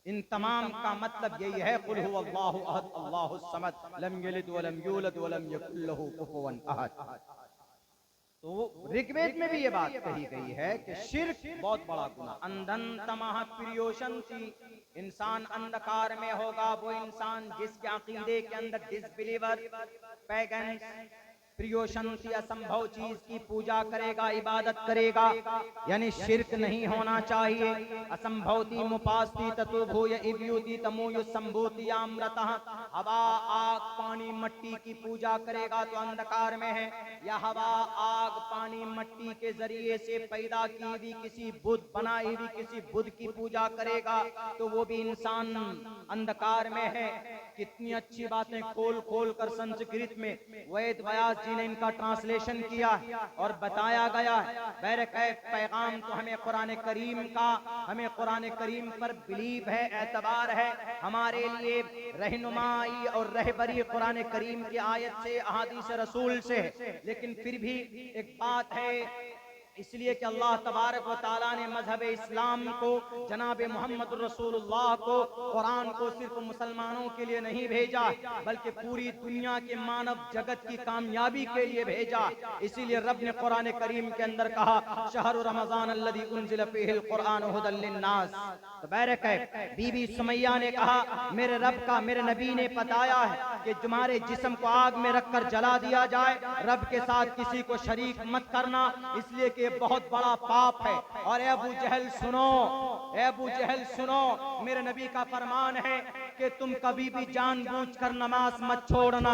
इन तमाम का मतलब यही है, कुल हुवल्लाहु अहद अल्लाहुस समद लम यलिद वलम यूलद वलम यकुल लहू कुफुवन अहद। तो ऋग्वेद में भी ये बात कही गई है कि शिर्क बहुत बड़ा गुनाह। अंधन तमह प्रियोशंति, इंसान अंधकार में होगा वो इंसान जिसके अकीदे के अंदर डिसबिलीवर, पैगन, प्रियोशंति, असंभव चीज की पूजा करेगा, इबादत करेगा, यानी शिर्क नहीं होना चाहिए। असंभवती मुपास्ती तत्वभूय इव्युति तमोयु संभूति अमृतः, हवा आग पानी मट्टी की पूजा करेगा तो अंधकार में है, या हवा आग पानी मट्टी के जरिए से पैदा की हुई किसी बुद्ध, बनाई हुई किसी बुद्ध की पूजा करेगा तो वो भी इंसान अंधकार में है। कितनी अच्छी बातें खोल खोल कर संस्कृत में वेद व्यास जी ने इनका ट्रांसलेशन किया और बताया गया है। बहरकैफ पैगाम तो हमें कुरान करीम का, हमें कुरान करीम पर बिलीव है, एतबार है, हमारे लिए रहनुमाई और रहबरी कुरान करीम की आयत से, अहादीस रसूल से। लेकिन फिर भी एक बात है, इसलिए कि अल्लाह तबारक व तआला ने मजहब इस्लाम को, जनाब मोहम्मद रसूलुल्लाह को, कुरान को सिर्फ मुसलमानों के लिए नहीं भेजा बल्कि पूरी दुनिया के मानव जगत की कामयाबी के लिए भेजा। इसीलिए रब ने कुरान करीम के अंदर कहा शहर रमजान अल्लज़ी उन्ज़िल फ़ीहिल कुरान हुदल लिन्नास। तो बैरक है, बीबी सुमैया ने कहा मेरे रब का, मेरे नबी ने बताया है कि तुम्हारे जिस्म को आग में रखकर जला दिया जाए, रब के साथ किसी को शरीक मत करना, इसलिए कि बहुत बड़ा पाप है। और ए अबू जहल सुनो, ए अबू जहल सुनो, मेरे नबी का फरमान है कि तुम कभी भी जानबूझकर नमाज मत छोड़ना।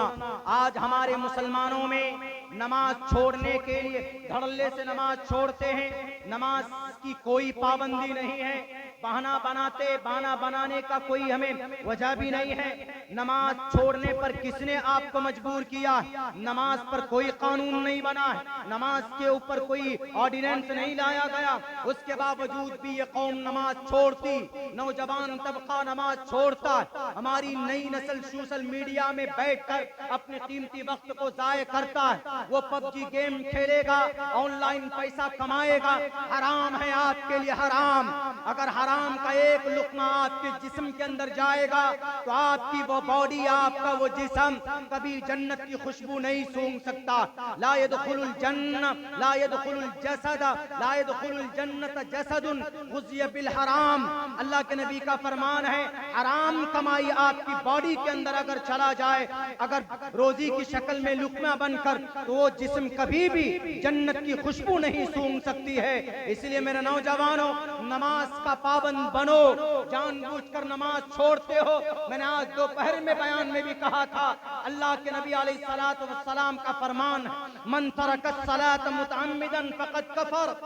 आज हमारे मुसलमानों में नमाज छोड़ने के लिए धड़ल्ले से नमाज छोड़ते हैं, नमाज की कोई पाबंदी नहीं है, बहाना बनाते, बहाना बनाने का कोई हमें वजह भी नहीं है। नमाज छोड़ने पर किसने आपको मजबूर किया? नमाज पर कोई कानून नहीं बना है, नमाज के ऊपर कोई ऑर्डिनेंस नहीं लाया गया, उसके बावजूद भी ये कौम नमाज छोड़ती, नौजवान तबका नमाज छोड़ता। हमारी नई नस्ल सोशल मीडिया में बैठकर अपने कीमती वक्त को जाया करता है, वो पबजी गेम खेलेगा, ऑनलाइन पैसा कमाएगा। हराम है आपके लिए, हराम। अगर हराम का एक लुक्मा आपके जिस्म के अंदर जाएगा तो आपकी वो बॉडी, आपका वो जिस्म कभी जन्नत की खुशबू नहीं सूंघ सकता। ला यदखुलुल जन्नह, ला यदखुलुल जसद, ला यदखुलुल जन्नत जसदुन गुज़िया बिल हराम। अल्लाह के नबी का फरमान है, हराम कमाई आपकी बॉडी के अंदर अगर चला जाए, अगर रोजी की शक्ल में लुक्मा बनकर, तो वो जिस्म कभी भी जन्नत की खुशबू नहीं सूंघ सकती है। इसलिए मेरे नौजवानों, नमाज का पाबंद बनो। जानबूझकर नमाज छोड़ते हो, मैंने आज दोपहर में बयान में भी कहा था, अल्लाह के नबी अलैहिस्सलातु वस्सलाम का फरमान, मन तरकस सलात मुतअम्मिदन फक़द कफर।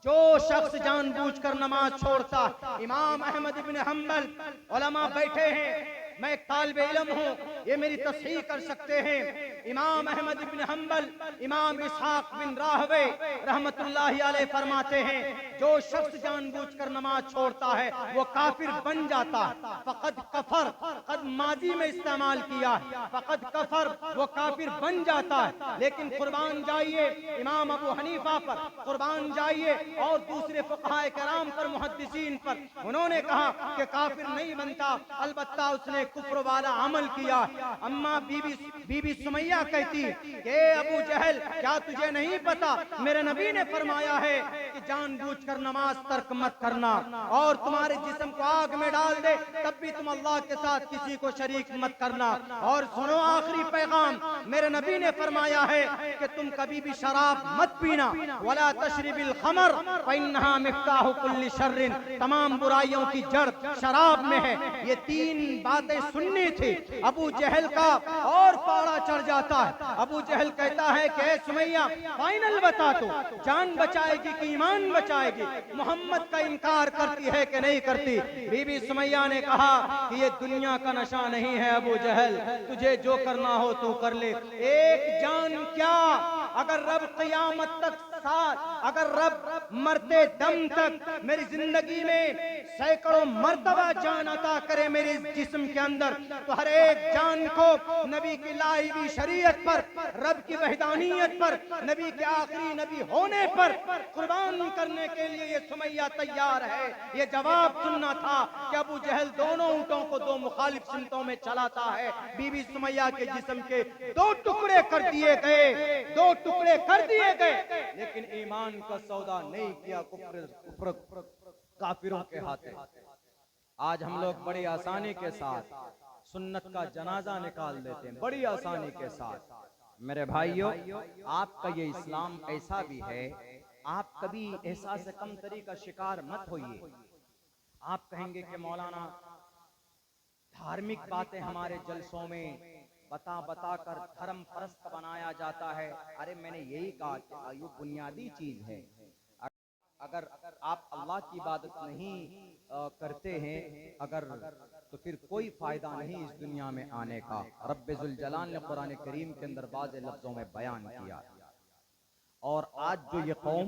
जो शख्स जानबूझकर नमाज छोड़ता, इमाम अहमद इब्न हम्बल उलमा बैठे हैं, मैं एक तालिबे इल्म हूँ, ये मेरी तस्हीह कर सकते हैं। इमाम अहमद इब्न हम्बल, इमाम इसहाक बिन राहवे रहमतुल्लाहि अलैह फरमाते हैं, जो शख्स जानबूझकर नमाज छोड़ता है वो काफिर बन जाता है। फक़द कफर, कद माजी में इस्तेमाल किया है, फक़द कफर, वो काफिर बन जाता है। लेकिन कुर्बान जाइए इमाम अबू हनीफा पर, कुर्बान जाइए और दूसरे फुक़हाए किराम पर, मुहद्दिसीन पर, उन्होंने कहा कि काफिर नहीं बनता, अलबत्ता उसने कुफ्र वाला अमल किया। अम्मा बीबी सुमैया कहती कि अबू जहल, क्या तुझे नहीं पता, मेरे नबी ने फरमाया है कि जानबूझकर नमाज तर्क मत करना, और तुम्हारे जिस्म को आग में डाल दे तब भी तुम अल्लाह के साथ किसी को शरीक मत करना। और सुनो आखिरी पैगाम, मेरे नबी ने फरमाया है कि तुम कभी भी शराब मत पीना, वला तशरिबिल खमर फइन्नहा मिफ्ताहु कुल्ली शर्रिन, तमाम बुराइयों की जड़ शराब में है। ये तीन बातें सुननी थी अबू जहल का, और पारा चढ़ जाता है। अबू जहल कहता है कि सुमैया फाइनल बता, तो जान बचाएगी कि ईमान बचाएगी? मोहम्मद का इनकार करती है कि नहीं करती? बीबी सुमैया ने कहा कि ये दुनिया का नशा नहीं है अबू जहल, तुझे जो करना हो तू कर ले। एक जान क्या, अगर रब क़यामत तक साथ, अगर रब मरते दम तक मेरी जिंदगी में सैकड़ों मर्तबा जान अता करे मेरे जिस्म के अंदर, तो हर एक जान को नबी की लाई हुई शरीयत पर, रब की वहदानियत पर, नबी के आखिरी नबी होने पर कुर्बान करने के लिए ये सुमैया तैयार है। ये जवाब सुनना था कि अबू जहल दोनों ऊँटों को दो मुखालिफ सिमतों में चलाता है। बीबी सुमैया के जिस्म के दो टुकड़े कर दिए गए, दो टुकड़े कर दिए गए, लेकिन ईमान का सौदा नहीं किया कुफ्र काफिरों के हाथे। आज हम लोग बड़ी आसानी के साथ सुन्नत का जनाजा निकाल देते हैं, बड़ी आसानी के साथ। मेरे भाइयों, आपका ये इस्लाम ऐसा भी है, आप कभी एहसास कमतरी का शिकार मत होइए। आप कहेंगे कि मौलाना धार्मिक बातें हमारे जलसों में बता बता कर धर्म परस्त बनाया जाता है। अरे मैंने यही कहा कि ये बुनियादी चीज है। अगर आप अल्लाह की इबादत नहीं करते हैं अगर, तो फिर कोई फायदा नहीं इस दुनिया में आने का। रब्बुल जलाल ने कुरान करीम के अंदर बाज़ लफ्जों में बयान किया। और आज जो ये कौम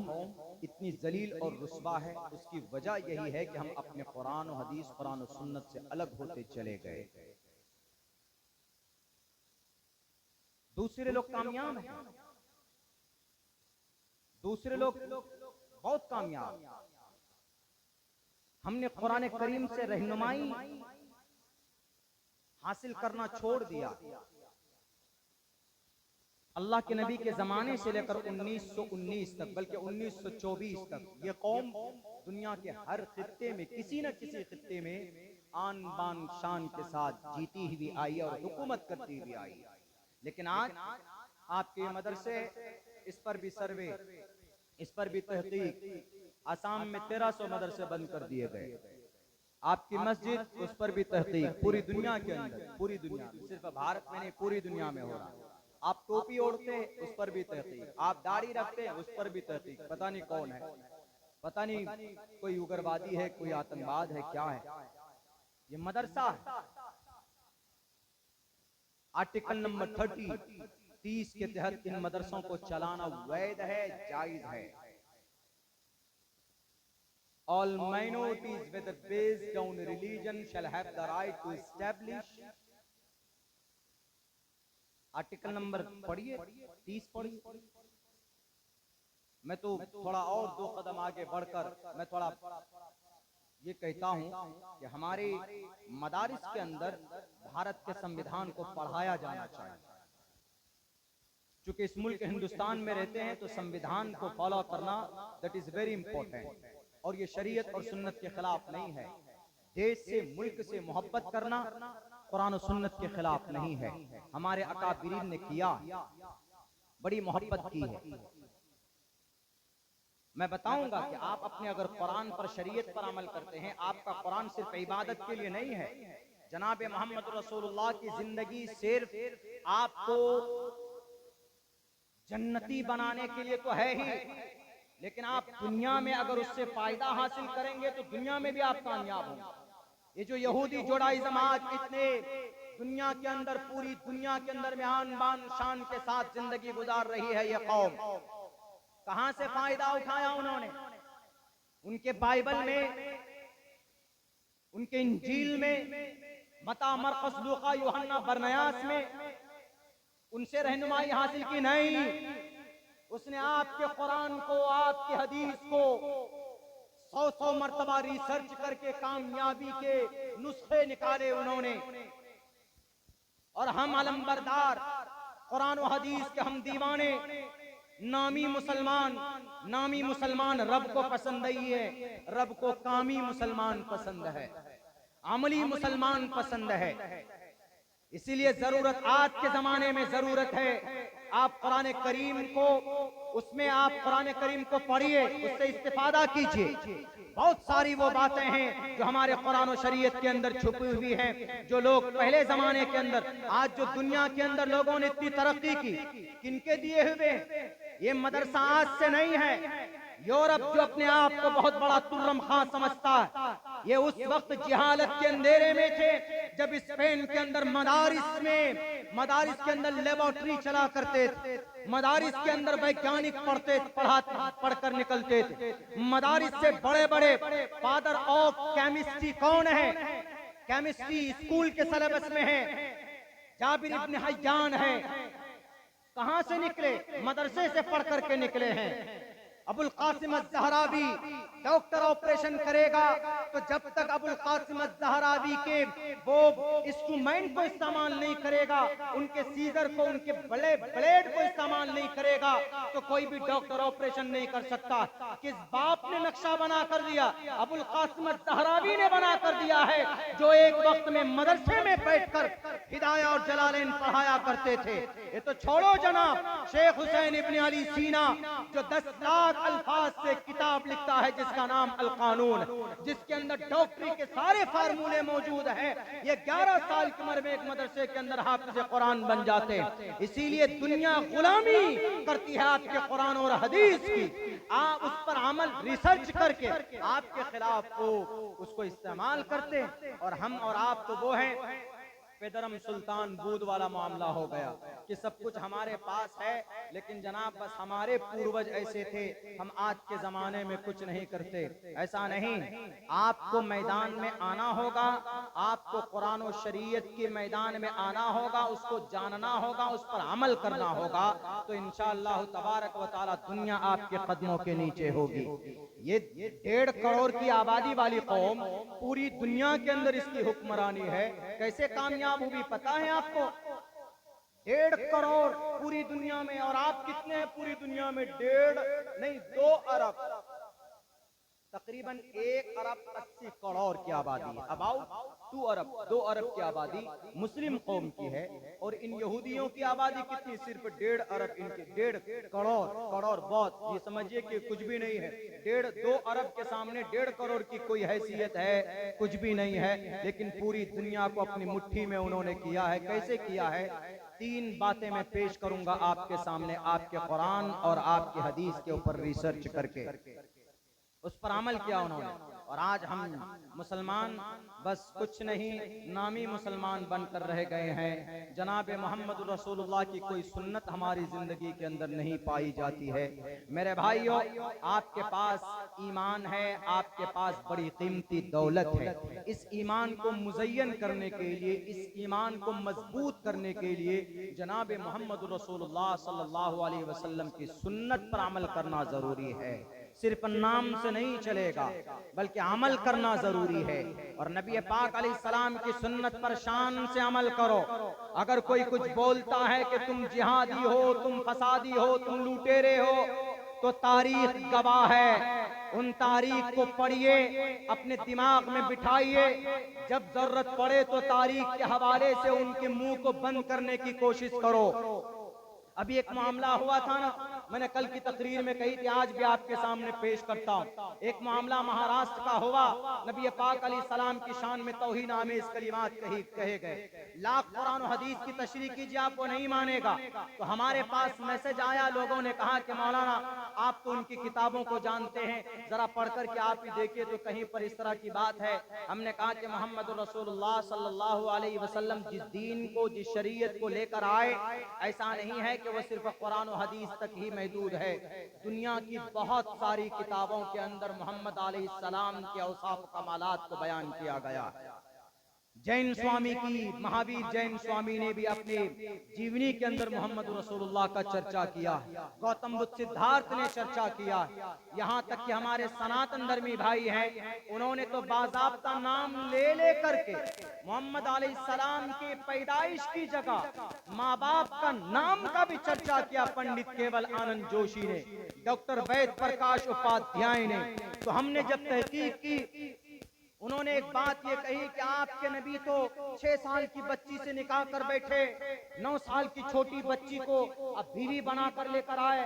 इतनी जलील और रुस्वा है, उसकी वजह यही है कि हम अपने कुरान और हदीस, कुरान और सुन्नत से अलग होते चले गए। दूसरे लोग कामयाब हैं, दूसरे लोग बहुत कामयाब। हमने कुरान करीम से रहनुमाई हासिल करना छोड़ दिया। अल्लाह के नबी के जमाने से लेकर 1919 तक, बल्कि 1924 तक, ये कौम दुनिया के हर खित्ते में, किसी न किसी खित्ते में आन बान शान के साथ जीती हुई आई और हुकूमत करती हुई आई। लेकिन आज आपके मदरसे, इस पर भी सर्वे, इस पर भी तहकीक, आसाम में 1300 मदरसे बंद कर दिए गए। आपकी मस्जिद, उस पर भी तहकीक, पूरी दुनिया के अंदर, पूरी दुनिया, सिर्फ भारत में नहीं पूरी दुनिया में हो रहा। आप टोपी ओढ़ते, उस पर भी तहकीक, आप दाढ़ी रखते, उस पर भी तहकीक। पता नहीं कौन है, पता नहीं कोई उग्रवादी है, कोई आतंकवाद है, क्या है। ये मदरसा है। आर्टिकल नंबर 30 के तहत इन मदरसों को चलाना वैध है, जायज है। All minorities whether based on religion shall have the right to establish। Article number पढ़िए, 30 पढ़िए। मैं तो थोड़ा और 2 कदम आगे बढ़कर मैं थोड़ा ये कहता हूं कि हमारे मदारिस के अंदर भारत के संविधान को पढ़ाया जाना चाहिए। चूंकि इस मुल्क हिंदुस्तान में रहते हैं तो संविधान को फॉलो करना दैट इज वेरी इंपॉर्टेंट। और ये शरीयत और सुन्नत के खिलाफ नहीं है। देश से, मुल्क से मोहब्बत करना कुरान और सुन्नत के खिलाफ नहीं है। हमारे अकाबिरीन ने किया, बड़ी मोहब्बत की है। मैं बताऊंगा कि आप अपने अगर कुरान पर, शरीयत पर अमल करते हैं, आपका कुरान सिर्फ इबादत के लिए नहीं है। जनाब मोहम्मद रसूलुल्लाह की जिंदगी सिर्फ आपको जन्नती बनाने के लिए तो है ही, लेकिन आप दुनिया में अगर उससे फायदा हासिल करेंगे तो दुनिया में भी आप कामयाब होंगे। ये जो यहूदी जोड़ाइज़्म आज इतने दुनिया के अंदर, पूरी दुनिया के अंदर में आन बान शान के साथ जिंदगी गुजार रही है, ये कौम कहां से फायदा उठाया उन्होंने? उनके बाइबल में, उनके इंजील में, मता, मरकस, लूका, यूहन्ना, बरनयास में उनसे रहनुमाई हासिल की नहीं। उसने आपके कुरान को, आपके हदीस को 100 मर्तबा रिसर्च करके कामयाबी के नुस्खे निकाले उन्होंने। और हम अलमबरदार, कुरान और हदीस के हम दीवाने, नामी मुसलमान रब को पसंद नहीं है। रब को कामी मुसलमान पसंद है, अमली मुसलमान पसंद है। इसीलिए जरूरत, आज के जमाने में जरूरत है आप कुरान करीम को, उसमें आप कुरान करीम को पढ़िए, उससे इस्तिफादा कीजिए। बहुत सारी वो बातें हैं जो हमारे कुरान और शरीयत के अंदर छुपी हुई हैं, जो लोग पहले जमाने के अंदर, आज जो दुनिया के अंदर लोगों ने इतनी तरक्की की, किनके दिए हुए? ये मदरसा आज से नहीं है। यूरोप जो अपने आप को बहुत बड़ा तुर्रम खां समझता है, ये उस वक्त जिहालत के अंधेरे में थे जब स्पेन के अंदर मदारिस के अंदर लेबोरेटरी चला करते थे। मदारिस के अंदर वैज्ञानिक पढ़कर निकलते थे। मदारिस से बड़े बड़े फादर ऑफ केमिस्ट्री कौन है? केमिस्ट्री स्कूल के सिलेबस में है, जाबिर इब्न हय्यान है। कहां से निकले? मदरसे से पढ़ करके निकले हैं। अबुल कासिम अज़-ज़हरावी डॉक्टर ऑपरेशन करेगा तो जब तक अबुल कासिम अज़-ज़हरावी के वो इंस्ट्रूमेंट को इस्तेमाल नहीं करेगा, उनके सीजर को, उनके बड़े ब्लेड को इस्तेमाल नहीं करेगा, तो कोई भी डॉक्टर ऑपरेशन नहीं कर सकता। किस बाप ने नक्शा बना कर दिया? अबुल कासिम अज़-ज़हरावी ने बना कर दिया है, जो एक वक्त में मदरसे में बैठकर हिदाया और जलालैन पढ़ाया करते थे। ये तो छोड़ो जनाब, शेख हुसैन इब्न अली सीना जो 10 लाख अल्फाज से किताब लिखता है जिसका नाम अल कानून, जिसके अंदर डॉक्टरी के सारे फार्मूले मौजूद हैं, ये 11 साल की उम्र में एक मदरसे के अंदर हाफिज कुरान बन जाते हैं। इसीलिए दुनिया गुलामी करती है आपके कुरान और हदीस की। आप उस पर अमल रिसर्च करके आपके खिलाफ वो उसको इस्तेमाल करते हैं, और हम और आप तो वो हैं पेदरम सुल्तान बूद वाला मामला हो गया कि सब कुछ हमारे पास है, लेकिन जनाब बस हमारे पूर्वज ऐसे थे, हम आज के जमाने में कुछ नहीं करते। ऐसा नहीं, आपको मैदान में आना होगा, आपको कुरान और शरीयत के मैदान में आना होगा, उसको जानना होगा, उस पर अमल करना होगा, तो इंशाअल्लाह तबारक व तआला दुनिया आपके कदमों के नीचे होगी। ये 1.5 करोड़ की आबादी वाली कौम पूरी दुनिया के अंदर इसकी हुक्मरानी है, कैसे कामयाब हुई पता है आपको? 1.5 करोड़ पूरी दुनिया में, और आप कितने हैं पूरी दुनिया में? 1.5 नहीं 2 अरब, तकरीबन 1 अरब 80 करोड़ की आबादी है। अबाउट 2 अरब की आबादी मुस्लिम कौम की है, और इन यहूदियों की आबादी कितनी? सिर्फ 1.5 अरब, इनकी 1.5 करोड़ बहुत, ये समझिए कि कुछ भी नहीं है। 2 अरब के सामने 1.5 करोड़ की कोई हैसियत है? कुछ भी नहीं है। लेकिन पूरी दुनिया को अपनी मुट्ठी में उन्होंने किया है। कैसे किया है? 3 बातें मैं पेश करूंगा आपके सामने, आपके कुरान और आपके हदीस के ऊपर रिसर्च करके उस पर अमल किया उन्होंने। और आज हम मुसलमान बस कुछ नहीं, नामी मुसलमान बनकर रह गए हैं। जनाब मोहम्मद रसूलुल्लाह की कोई सुन्नत हमारी जिंदगी के अंदर नहीं पाई जाती है। मेरे भाइयों, आपके पास ईमान है, आपके पास बड़ी कीमती दौलत है। इस ईमान को मुज़य्यन करने के लिए, इस ईमान को मजबूत करने के लिए जनाब मोहम्मद रसूलुल्लाह सल्लल्लाहु अलैहि वसल्लम की सुन्नत पर अमल करना जरूरी है। सिर्फ नाम से नहीं चलेगा, बल्कि अमल करना जरूरी है। और नबी पाक अलैहिस्सलाम की सुन्नत पर शान से अमल करो। अगर कोई कुछ बोलता है कि तुम जिहादी हो, तुम फसादी हो, तुम लुटेरे हो, तो तारीख गवाह है। उन तारीख को पढ़िए, अपने दिमाग में बिठाइए, जब जरूरत पड़े तो तारीख के हवाले से उनके मुंह को बंद करने की कोशिश करो। अभी एक मामला हुआ था ना, मैंने कल की तकरीर में कही थी, आज भी आपके सामने पेश करता हूँ। एक मामला महाराष्ट्र का हुआ। नबी पाक अलैहिस्सलाम की शान में तौहीन आमेज कलिमात कहे गए। लाख कुरान और हदीस की तशरीह कीजिए, आप वो नहीं मानेगा। तो हमारे पास मैसेज आया, लोगों ने कहा कि मौलाना आप तो उनकी किताबों को जानते हैं, जरा पढ़ कर के आप ही देखिए तो कहीं पर इस तरह की बात है। हमने कहा कि मोहम्मद रसूलुल्लाह सल्लल्लाहु अलैहि वसल्लम जिस दीन को, जिस शरीयत को लेकर आए, ऐसा नहीं है कि वो सिर्फ कुरान और हदीस तक ही महदूद है। दुनिया की बहुत सारी किताबों के अंदर मोहम्मद अलैहिस्सलाम के औसाफ कमालात को बयान किया गया। जैन स्वामी की, महावीर जैन स्वामी ने भी अपने जीवनी के अंदर मोहम्मद रसूलुल्लाह का चर्चा किया। गौतम बुद्ध सिद्धार्थ ने चर्चा किया। यहाँ तक कि हमारे सनातन धर्मी भाई हैं, उन्होंने तो बाज़ाब्ता नाम ले करके मोहम्मद अलैहिस्सलाम के पैदाइश की जगह माँ बाप का नाम का भी चर्चा किया। पंडित केवल आनंद जोशी ने, डॉक्टर वैद प्रकाश उपाध्याय ने। तो हमने जब तहकीक की, उन्होंने एक बात ये कही कि आपके नबी तो 6 साल की बच्ची से निकाह कर बैठे, 9 साल की छोटी बच्ची को अब बीवी बना कर लेकर आए।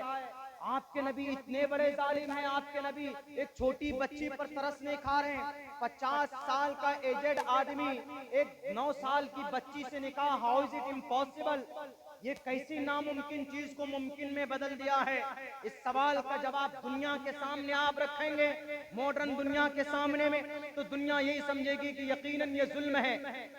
आपके नबी इतने बड़े जालिम हैं, आपके नबी एक छोटी बच्ची पर तरस नहीं खा रहे हैं। 50 साल का एजेड आदमी एक 9 साल की बच्ची से निकाह, हाउ इज इट इम्पॉसिबल? ये कैसी नामुमकिन चीज को मुमकिन में बदल दिया है? इस सवाल का जवाब दुनिया के सामने आप रखेंगे, मॉडर्न दुनिया के सामने में, तो दुनिया यही समझेगी कि यकीनन ये जुल्म है।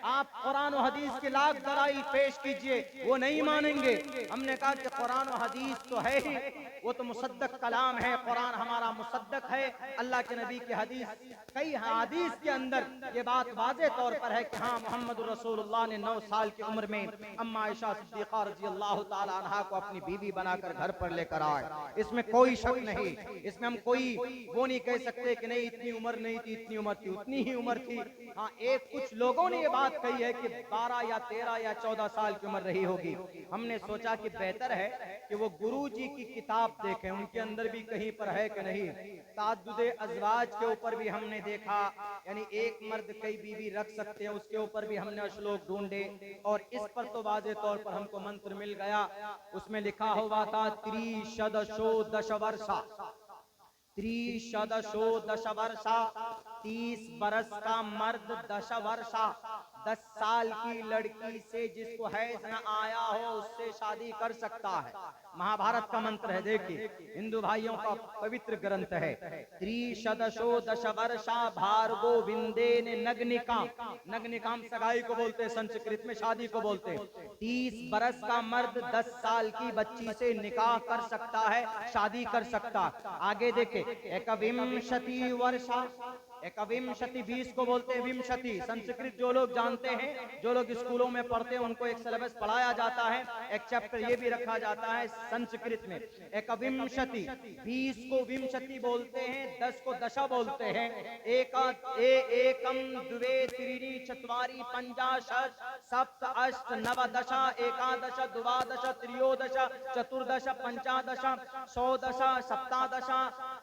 आप कुरान और हदीस के लाख दलाइल पेश कीजिए, वो नहीं मानेंगे। हमने कहा कि कुरान और हदीस तो है ही, वो तो मुसद्दक कलाम है, कुरान हमारा मुसद्दक है। अल्लाह के नबी की हदीस, कई हदीस के अंदर ये बात वाज़े तौर पर है कि हाँ, मोहम्मद रसूलुल्लाह ने 9 साल की उम्र में अम्मा आयशा सिद्दीक़ा रजी अल्लाह ताला अन्हा को अपनी बीवी बनाकर घर पर लेकर आए। इसमें कोई शक नहीं, इसमें हम कोई वो नहीं कह सकते कि नहीं इतनी उम्र नहीं थी, इतनी उम्र थी, उतनी ही उम्र थी। हाँ, एक कुछ लोगों ने ये बात कही है कि 12 या 13 या 14 साल की उम्र रही होगी। हमने सोचा कि बेहतर है कि वो गुरुजी की किताब देखें, उनके अंदर भी कहीं पर है कि नहीं। ताद्दुदे अज़वाज के ऊपर भी हमने देखा, यानी एक मर्द कई बीवी रख सकते हैं, उसके ऊपर भी हमने श्लोक ढूंढे और इस पर तो वाज़े तौर पर हमको मंत्र मिल गया। उसमें लिखा हुआ था त्रिशदशो दशवर्षा, त्रिशदशो दशवर्षा, 30 बरस का मर्द, 10 वर्षा, 10 साल की लड़की से जिसको हैज न आया हो उससे शादी कर सकता है। महाभारत का मंत्र है, देखिए हिंदू भाइयों का पवित्र ग्रंथ है। त्रिशदशो दशवर्षा भार्गो विंदेन नग्निकाम, नग्निकाम सगाई को बोलते हैं, संस्कृत में शादी को बोलते हैं। 30 बरस का मर्द 10 साल की बच्ची से निकाह कर सकता है, शादी कर सकता। आगे देखे, एकविंशति वर्षा, एकविंशति 20 को बोलते हैं विंशति। संस्कृत जो लोग जानते हैं, जो लोग स्कूलों में पढ़ते हैं, उनको एक सिलेबस पढ़ाया जाता है, एक चैप्टर ये भी रखा जाता है संस्कृत में। एकविंशति, 20 को विंशति बोलते हैं, 10 को दशा बोलते हैं। एकम द्वे त्रीणि चत्वारि पंचाशत् सप्त अष्ट नव दशा एकादश द्वादश त्रयोदश चतुर्दश पंचादश षोडश सप्तादश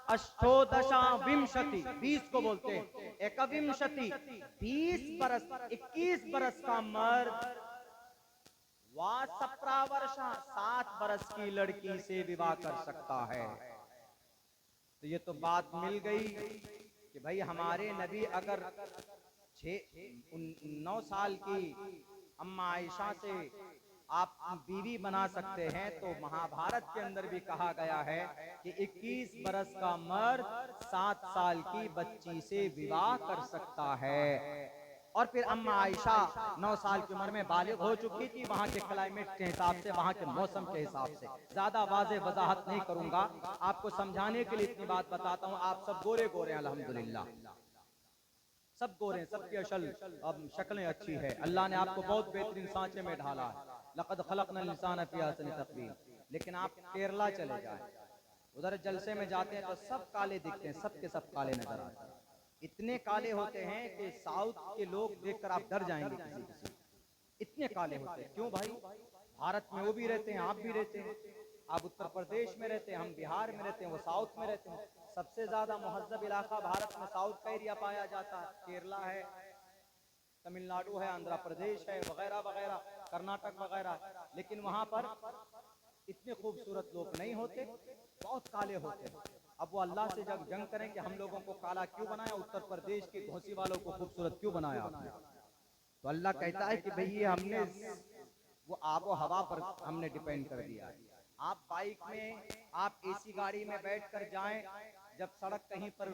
अष्टोदशा विंशति, 20 को बोलते हैं। एकविंशति, 20 बरस, 21 बरस का मर्द, वा सप्रावर्षा, 7 बरस की लड़की से विवाह कर सकता है। तो ये तो बात मिल गई कि भाई हमारे नबी अगर 9 साल की अम्मा आयशा से आप बीवी बना सकते हैं, तो महाभारत के अंदर भी कहा गया है कि 21 बरस का मर्द 7 साल की बच्ची से विवाह कर सकता है। और फिर अम्मा आयशा 9 साल की उम्र में बालिग हो चुकी थी, वहां के क्लाइमेट के हिसाब से, वहां के मौसम के हिसाब से। ज्यादा वाज़े वजाहत नहीं करूंगा, आपको समझाने के लिए इतनी बात बताता हूं। आप सब गोरे गोरे हैं अल्हम्दुलिल्लाह, सब गोरे हैं, सबकी असल शक्लें अच्छी है, अल्लाह ने आपको बहुत बेहतरीन सांचे में ढाला है। लक़द ख़लक़नल इंसान फ़ी अहसनि तक़वीम। लेकिन आप केरला चले जाए, उधर जलसे में जाते हैं तो सब काले दिखते हैं, सब के सब काले नजर आते हैं। इतने काले होते हैं कि साउथ के लोग देखकर आप डर जाएंगे, किसी किसी इतने काले होते हैं। क्यों भाई, भारत में वो भी रहते हैं, आप भी रहते हैं, आप उत्तर प्रदेश में रहते हैं, हम बिहार में रहते हैं, वो साउथ में रहते हैं। सबसे ज्यादा मुहज्जब इलाका भारत में साउथ का एरिया पाया जाता है, केरला है, तमिलनाडु है, आंध्र प्रदेश है, वगैरह वगैरह, कर्नाटक वगैरह। लेकिन वहां पर इतने खूबसूरत लोग नहीं होते, बहुत काले होते हैं। अब वो अल्लाह से जब जंग करें कि हम लोगों को काला क्यों बनाया, उत्तर प्रदेश के घोसी वालों को खूबसूरत क्यों बनाया आपने, तो अल्लाह कहता है कि भैया हमने वो आबो हवा पर हमने डिपेंड कर दिया है। आप बाइक में, आप एसी गाड़ी में बैठ कर जाएं, जब सड़क कहीं पर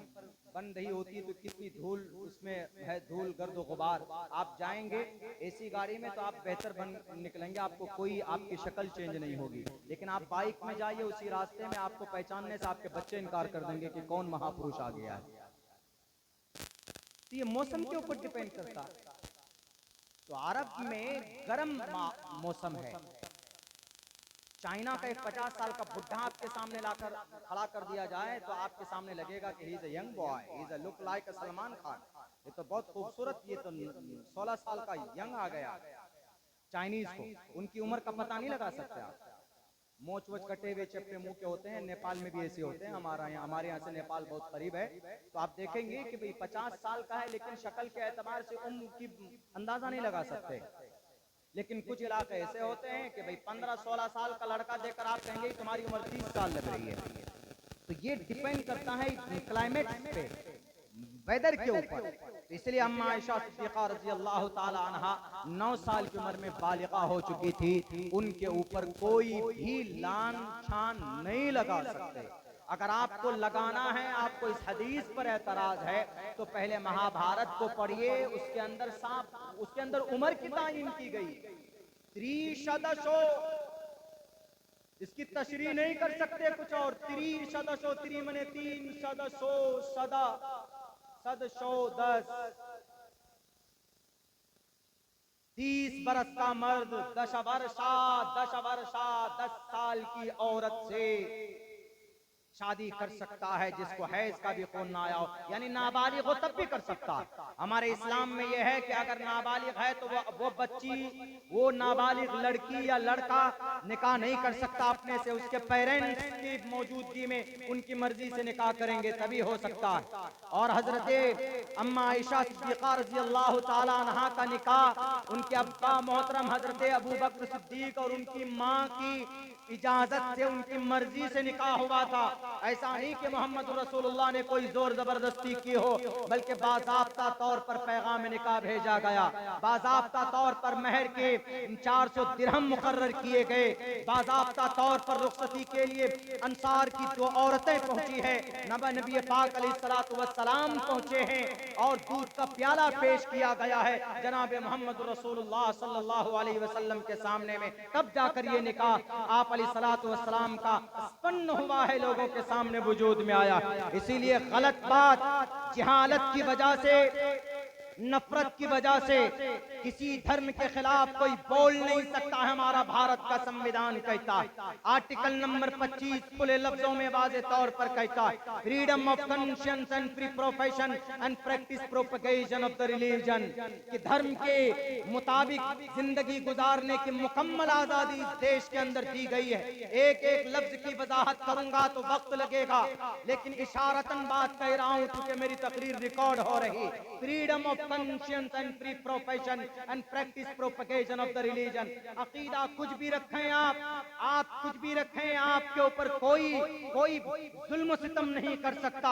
बन रही होती है तो कितनी धूल उसमें है, धूल गर्द गुबार। आप जाएंगे एसी गाड़ी में तो आप बेहतर बन निकलेंगे, आपको कोई आपकी शक्ल चेंज नहीं होगी। लेकिन आप बाइक में जाइए, उसी रास्ते में आपको पहचानने से आपके बच्चे इनकार कर देंगे कि कौन महापुरुष आ गया है। तो ये मौसम के ऊपर डिपेंड करता है। तो अरब में गर्म मौसम है। चाइना का एक 50 साल का बुढ़ा आपके सामने लाकर खड़ा कर दिया जाए तो आपके सामने लगेगा कि he is a young boy, he is a look like अ सलमान खान, ये तो बहुत खूबसूरत, ये तो 16 साल का यंग आ गया। चाइनीज को उनकी उम्र का पता नहीं लगा सकते आप। मोच वोच कटे हुए चप्पे मुंह के होते हैं, नेपाल में भी ऐसे होते हैं। हमारे यहाँ से नेपाल बहुत करीब है, तो आप देखेंगे कि भाई 50 साल का है, लेकिन शक्ल के एतबार से उम्र की अंदाजा नहीं लगा सकते। लेकिन कुछ इलाके ऐसे होते हैं कि भाई 15-16 साल का लड़का देखकर आप कहेंगे तुम्हारी उम्र 30 साल लग रही है। तो ये डिपेंड करता है क्लाइमेट पे, वेदर के ऊपर। तो इसलिए अम्मा आयशा सिद्दीक़ा रज़ी अल्लाह ताला अन्हा 9 साल की उम्र में बालिगा हो चुकी थी, उनके ऊपर कोई भी लान छान नहीं लगा सकते। अगर आपको लगाना है, आपको इस हदीस पर एतराज है, तो पहले महाभारत को पढ़िए, उसके अंदर साफ, उसके अंदर उम्र की तायीन की गई। त्रिशदशो, इसकी तशरीह नहीं कर सकते कुछ और। त्रिशदशो, त्रि मने 3, सदशो सदा, सदशो 10, 30 बरस का मर्द 10 वर्षा 10 साल की औरत से शादी कर सकता है जिसको हैज का भी खून ना आया हो, यानी नाबालिग हो तब भी कर सकता है। हमारे इस्लाम में यह है कि अगर नाबालिग है तो वो बच्ची, वो नाबालिग लड़की या लड़का निकाह नहीं कर सकता अपने से, उसके पेरेंट्स की मौजूदगी में उनकी मर्जी से निकाह करेंगे तभी हो सकता है। और हजरत अम्मा आयशा सिद्दीक़ा रज़ियल्लाहु ताला अन्हा का निकाह उनके अब्बा मोहतरम हजरत अबू बकर सिद्दीक और उनकी माँ की इजाजत से, उनकी मर्जी से निकाह हुआ था। ऐसा नहीं कि मोहम्मद रसूलुल्लाह ने कोई जोर जबरदस्ती की हो, बल्कि बाज़ाब्ता तौर पर पैगाम निकाह भेजा गया, बाज़ाब्ता तौर पर महर के 400 दिरहम मुकर्रर किए गए, बाज़ाब्ता तौर पर रुखसती के लिए अंसार की जो औरतें पहुंची है, नबी पाक अलैहिस्सलातु वस्सलाम पहुंचे हैं और दूध का प्याला पेश किया गया है जनाब मोहम्मद रसूलुल्लाह सल्लल्लाहु अलैहि वसल्लम के सामने में, तब जाकर ये निकाह आप अलैहिस्सलातु वस्सलाम का स्पन्न हुआ है, लोगों के सामने वजूद में आया। इसीलिए गलत बात, जहालत की वजह से, नफरत की वजह से किसी धर्म के खिलाफ कोई बोल नहीं सकता है। हमारा भारत का संविधान कहता है, आर्टिकल नंबर 25 खुले लफ्जों में वाज़े तौर पर कहता है, freedom of conscience and free profession and practice propagation of the religion, कि धर्म के मुताबिक जिंदगी गुजारने की मुकम्मल आजादी देश के अंदर दी गई है। एक एक लफ्ज की वजाहत करूंगा तो वक्त लगेगा, लेकिन इशारतन बात कह रहा हूं क्योंकि मेरी तकरीर रिकॉर्ड हो रही। Freedom of conscience and free profession and practice propagation of the religion। अकीदा कुछ भी रखें आप कुछ भी रखें, आपके ऊपर कोई जुल्म सितम नहीं कर सकता।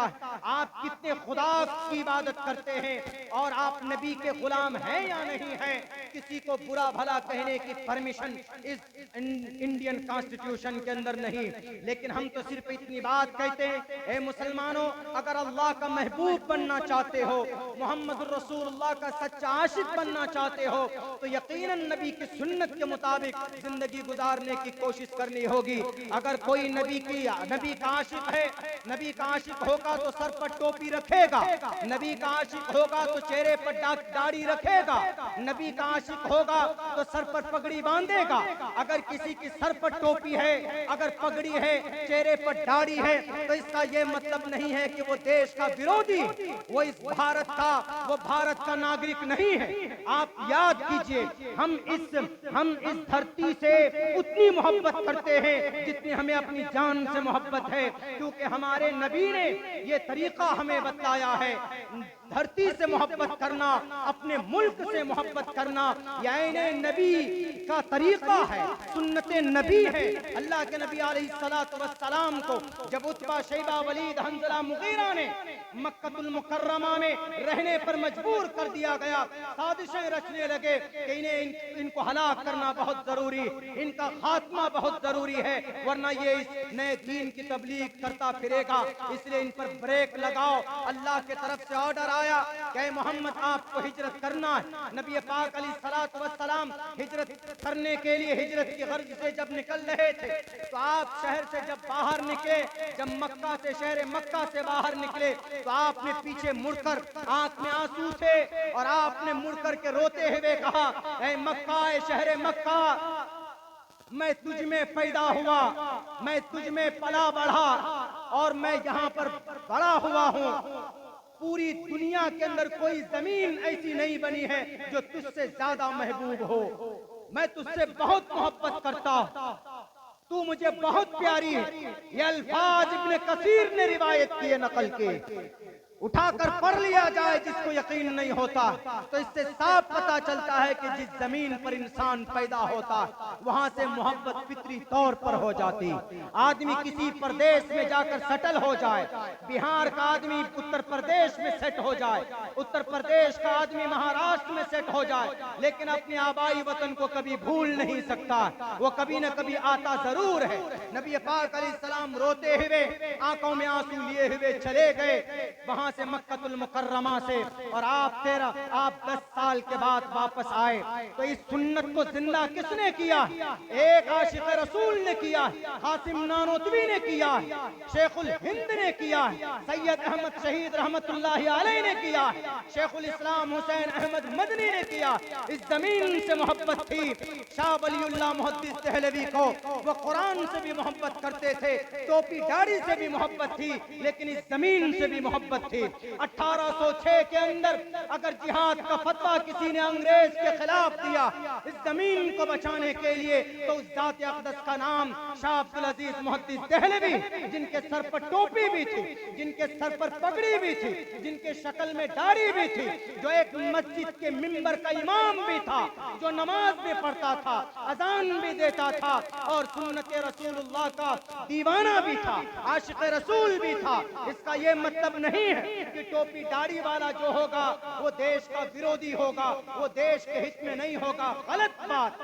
आप कितने खुदा की इबादत करते हैं और आप नबी के गुलाम हैं या नहीं हैं, किसी को बुरा भला कहने की परमिशन इस इंडियन कॉन्स्टिट्यूशन के अंदर नहीं। लेकिन हम तो सिर्फ इतनी बात कहते हैं, ए मुसलमानों, अगर अल्लाह का महबूब बनना चाहते हो, मोहम्मद रसूलुल्लाह का सच्चा आशिक बनना चाहते हो, तो यकीनन नबी की सुन्नत के मुताबिक जिंदगी गुजारने की कोशिश करनी होगी। अगर कोई नबी का आशिक है, नबी का आशिक होगा तो सर पर टोपी रखेगा, नबी का आशिक होगा तो चेहरे पर दाढ़ी रखेगा, नबी का आशिक होगा तो सर पर पगड़ी बांधेगा। अगर किसी की सर पर टोपी है, अगर पगड़ी है, चेहरे पर दाढ़ी है, तो इसका यह मतलब नहीं है कि वो देश का विरोधी, वो इस भारत का नागरिक नहीं है। आप याद कीजिए, हम इस धरती से उतनी मोहब्बत करते हैं जितनी हमें अपनी जान से मोहब्बत है, क्योंकि हमारे नबी ने ये तरीका हमें बताया है। धरती से मोहब्बत करना, अपने मुल्क से मोहब्बत करना, यानी नबी का तरीका है, सुन्नते नबी है। अल्लाह के नबी अलैहिस्सलातु वस्सलाम को जब उत्बा, शैबा, वलीद, हंज़ला, मुगीरा ने मक्कतुल मुकर्रमा में रहने पर मजबूर कर दिया गया, साजिशें रचने लगे कि इनको हलाक करना बहुत जरूरी, इनका खात्मा बहुत जरूरी है, वरना ये इस नए दीन की तबलीग करता फिरेगा, इसलिए इन पर ब्रेक लगाओ। अल्लाह की तरफ से ऑर्डर आया कि मोहम्मद आपको हिजरत करना है। नबी पाक अलैहिस्सलातु वस्सलाम हिजरत करने के लिए हिजरत की गर्ज से जब निकल रहे थे, तो आप शहर से जब बाहर निकले, जब मक्का से, शहर मक्का से बाहर निकले, तो आपने पीछे मुड़कर, आंख में आंसू थे और आपने मुड़कर के रोते हुए कहा, ऐ मक्का, ऐ शहर मक्का, मैं तुझ में पैदा हुआ, मैं तुझ में पला बढ़ा और मैं यहाँ पर बड़ा हुआ हूँ। पूरी दुनिया के अंदर कोई जमीन ऐसी नहीं बनी है जो तुझसे ज्यादा महबूब हो। मैं तुझसे बहुत मोहब्बत करता हूँ, तू मुझे बहुत प्यारी है। ये अल्फाज इब्ने कसीर ने रिवायत किए, नकल के, उठाकर पढ़ लिया जाए जिसको यकीन नहीं होता, तो इससे साफ पता चलता है कि जिस जमीन पर इंसान पैदा होता वहां से मोहब्बत फितरी तौर पर हो जाती। आदमी किसी प्रदेश में जाकर सेटल हो जाए, बिहार का आदमी उत्तर प्रदेश में सेट हो जाए, उत्तर प्रदेश का आदमी महाराष्ट्र में सेट हो जाए, लेकिन अपने आबाई वतन को कभी भूल नहीं सकता, वो कभी न कभी आता जरूर है। नबी पाक अलैहिस्सलाम रोते हुए, आंखों में आंसू लिए हुए चले गए। वहां से मक्कतुल मुकर्रमा से, और आप 10 साल के बाद वापस आए, तो इस सुन्नत को जिंदा किसने किया? एक आशिक रसूल ने किया, हासिम नानोतवी ने किया, शेखुल हिंद ने किया, सैयद अहमद शहीद रहमतुल्लाहि अलैह ने किया, शेखुल इस्लाम हुसैन अहमद मदनी ने किया। इस जमीन से मोहब्बत थी। शाह वलीउल्लाह मुहद्दिस दहलवी को वो कुरान से भी मोहब्बत करते थे, टोपी दाढ़ी से भी मोहब्बत थी, लेकिन इस जमीन से भी मोहब्बत थी। 1806 के अंदर अगर जिहाद का फतवा किसी ने अंग्रेज के खिलाफ दिया इस जमीन को बचाने के लिए, तो उस जात अक़दस का नाम शाह अब्दुल अजीज मुहद्दिस दहलवी, जिनके सर पर टोपी भी थी, जिनके सर पर पगड़ी भी थी, जिनके शक्ल में दाढ़ी भी थी, जो एक मस्जिद के मिंबर का इमाम भी था, जो नमाज भी पढ़ता था, अजान भी देता था, और सुन्नत रसूलुल्लाह का दीवाना भी था, आशिक रसूल भी था। इसका ये मतलब नहीं है कि टोपी दाढ़ी वाला जो होगा वो देश का विरोधी होगा, वो देश के हित में नहीं होगा। गलत बात।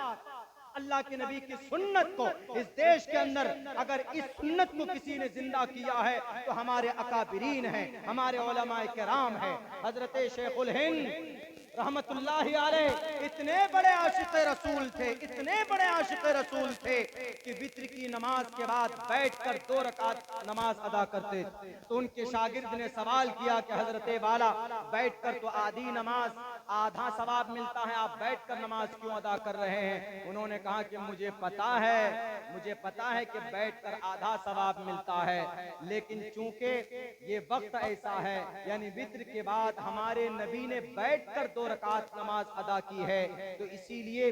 अल्लाह के नबी की सुन्नत को इस देश के अंदर अगर इस सुन्नत को किसी ने जिंदा किया है तो हमारे अकाबिरीन हैं, हमारे उलमाए किराम हैं। हजरत शेखुल हिंद रहमतुल्लाहि अलैह इतने बड़े आशिक रसूल थे, इतने बड़े आशिक रसूल थे कि वित्र की नमाज के बाद बैठकर 2 रकात नमाज अदा करते। तो उनके शागिर्द ने सवाल किया कि हजरत वाला, बैठकर तो आधी नमाज आधा सवाब मिलता है, आप बैठकर नमाज क्यों अदा कर रहे हैं? उन्होंने कहा कि मुझे पता है कि बैठकर आधा सवाब मिलता है, लेकिन चूंकि ये वक्त ऐसा है, यानी वित्र के बाद हमारे नबी ने बैठकर 2 रकात नमाज अदा की है, तो इसीलिए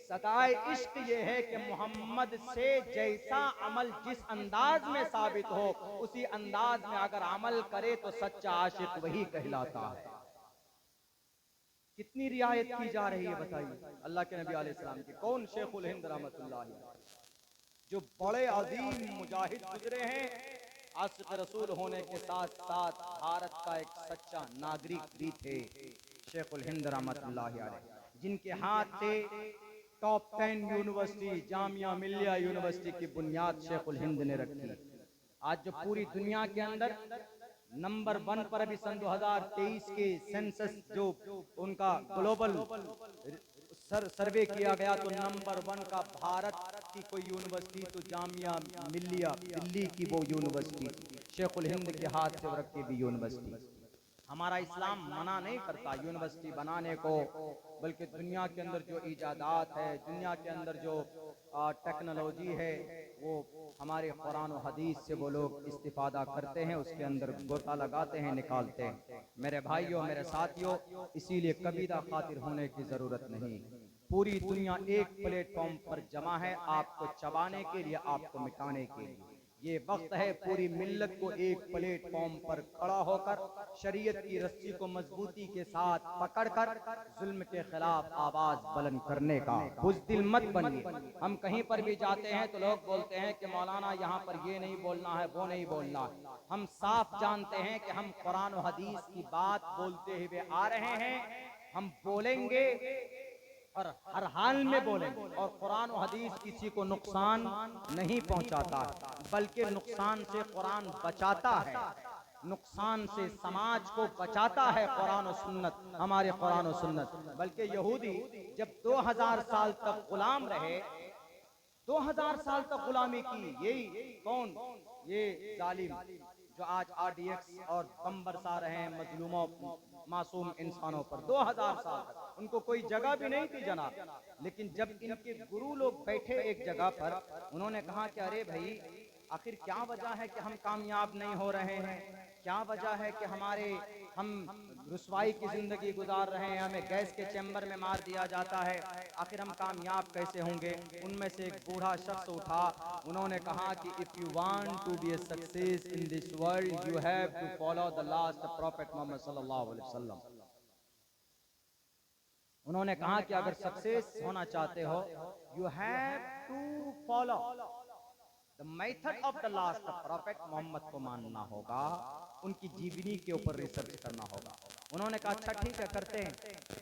सदाए इश्क ये है कि मोहम्मद से जैसा अमल जिस अंदाज में साबित हो, उसी अंदाज में अगर अमल करे तो सच्चा आशिक वही कहलाता है। कितनी रियायत की जा रही है बताइए अल्लाह के नबी अलैहिस्सलाम की। कौन? शेखुल हिंद रहमतुल्लाह, जो बड़े अजीम मुजाहिद गुजरे हैं, आशिक रसूल होने के साथ साथ भारत का एक सच्चा नागरिक भी थे, शेखुल हिंद रहमतुल्लाह अलैह, जिनके हाथ से top 10 university, Jamia Millia university की बुनियाद शेखुल हिंद ने रखी। आज जो पूरी दुनिया के अंदर नंबर 1 पर अभी सन 2023 के सेंसस जो उनका ग्लोबल सर्वे किया गया, तो नंबर 1 का भारत की कोई यूनिवर्सिटी तो जामिया मिलिया दिल्ली की वो यूनिवर्सिटी, शेखुल हिंद के हाथ से रखी हुई यूनिवर्सिटी। हमारा इस्लाम मना नहीं करता यूनिवर्सिटी बनाने को, बल्कि दुनिया के अंदर जो इजादात है, दुनिया के अंदर जो टेक्नोलॉजी है, वो हमारे कुरान और हदीस से वो लोग इस्तिफादा करते हैं, उसके अंदर गोता लगाते हैं, निकालते हैं। मेरे भाइयों, मेरे साथियों, इसीलिए कबीला खातिर होने की ज़रूरत नहीं। पूरी दुनिया एक प्लेटफॉर्म पर जमा है, आपको चबाने के लिए, आपको मिटाने के लिए। ये वक्त है पूरी मिल्लत को एक प्लेटफॉर्म पर खड़ा होकर शरीयत की रस्सी को मजबूती के साथ पकड़कर जुल्म के खिलाफ आवाज बुलंद करने का। बुज़दिल मत बनिए। हम कहीं पर भी जाते हैं तो लोग बोलते हैं कि मौलाना यहाँ पर ये नहीं बोलना है, वो नहीं बोलना है। हम साफ जानते हैं कि हम कुरान और हदीस की बात बोलते हुए आ रहे हैं, हम बोलेंगे और हर हाल में बोलेंगे, और कुरान और हदीस किसी को नुकसान नहीं पहुंचाता है, बल्कि नुकसान से कुरान बचाता है, नुकसान से समाज को बचाता है कुरान और सुन्नत, हमारे कुरान और सुन्नत। बल्कि यहूदी जब 2000 साल तक गुलाम रहे, 2000 साल तक गुलामी की, यही कौन? ये जालिम जो आज RDX और बम बरसा रहे हैं मजलूमों, मासूम इंसानों पर। 2000 साल तक उनको कोई जगह भी नहीं थी जनाब। लेकिन जब इनके गुरु लोग बैठे एक जगह पर, उन्होंने कहा कि अरे भाई, आखिर क्या वजह है कि हम कामयाब नहीं हो रहे हैं? क्या वजह है कि हम रुसवाई की जिंदगी गुजार रहे हैं, हमें गैस के चैम्बर में मार दिया जाता है, आखिर हम कामयाब कैसे होंगे? उनमें से एक बूढ़ा शख्स उठा, उन्होंने कहा कि if you want to be a success in this world you have to follow the last prophet Muhammad सल्लल्लाहु अलैहि वसल्लम। उन्होंने कहा कि अगर सक्सेस होना चाहते हो, you have to follow the method of the last prophet Muhammad को मानना होगा, उनकी जीवनी के ऊपर रिसर्च करना होगा। उन्होंने कहा अच्छा ठीक है, करते हैं,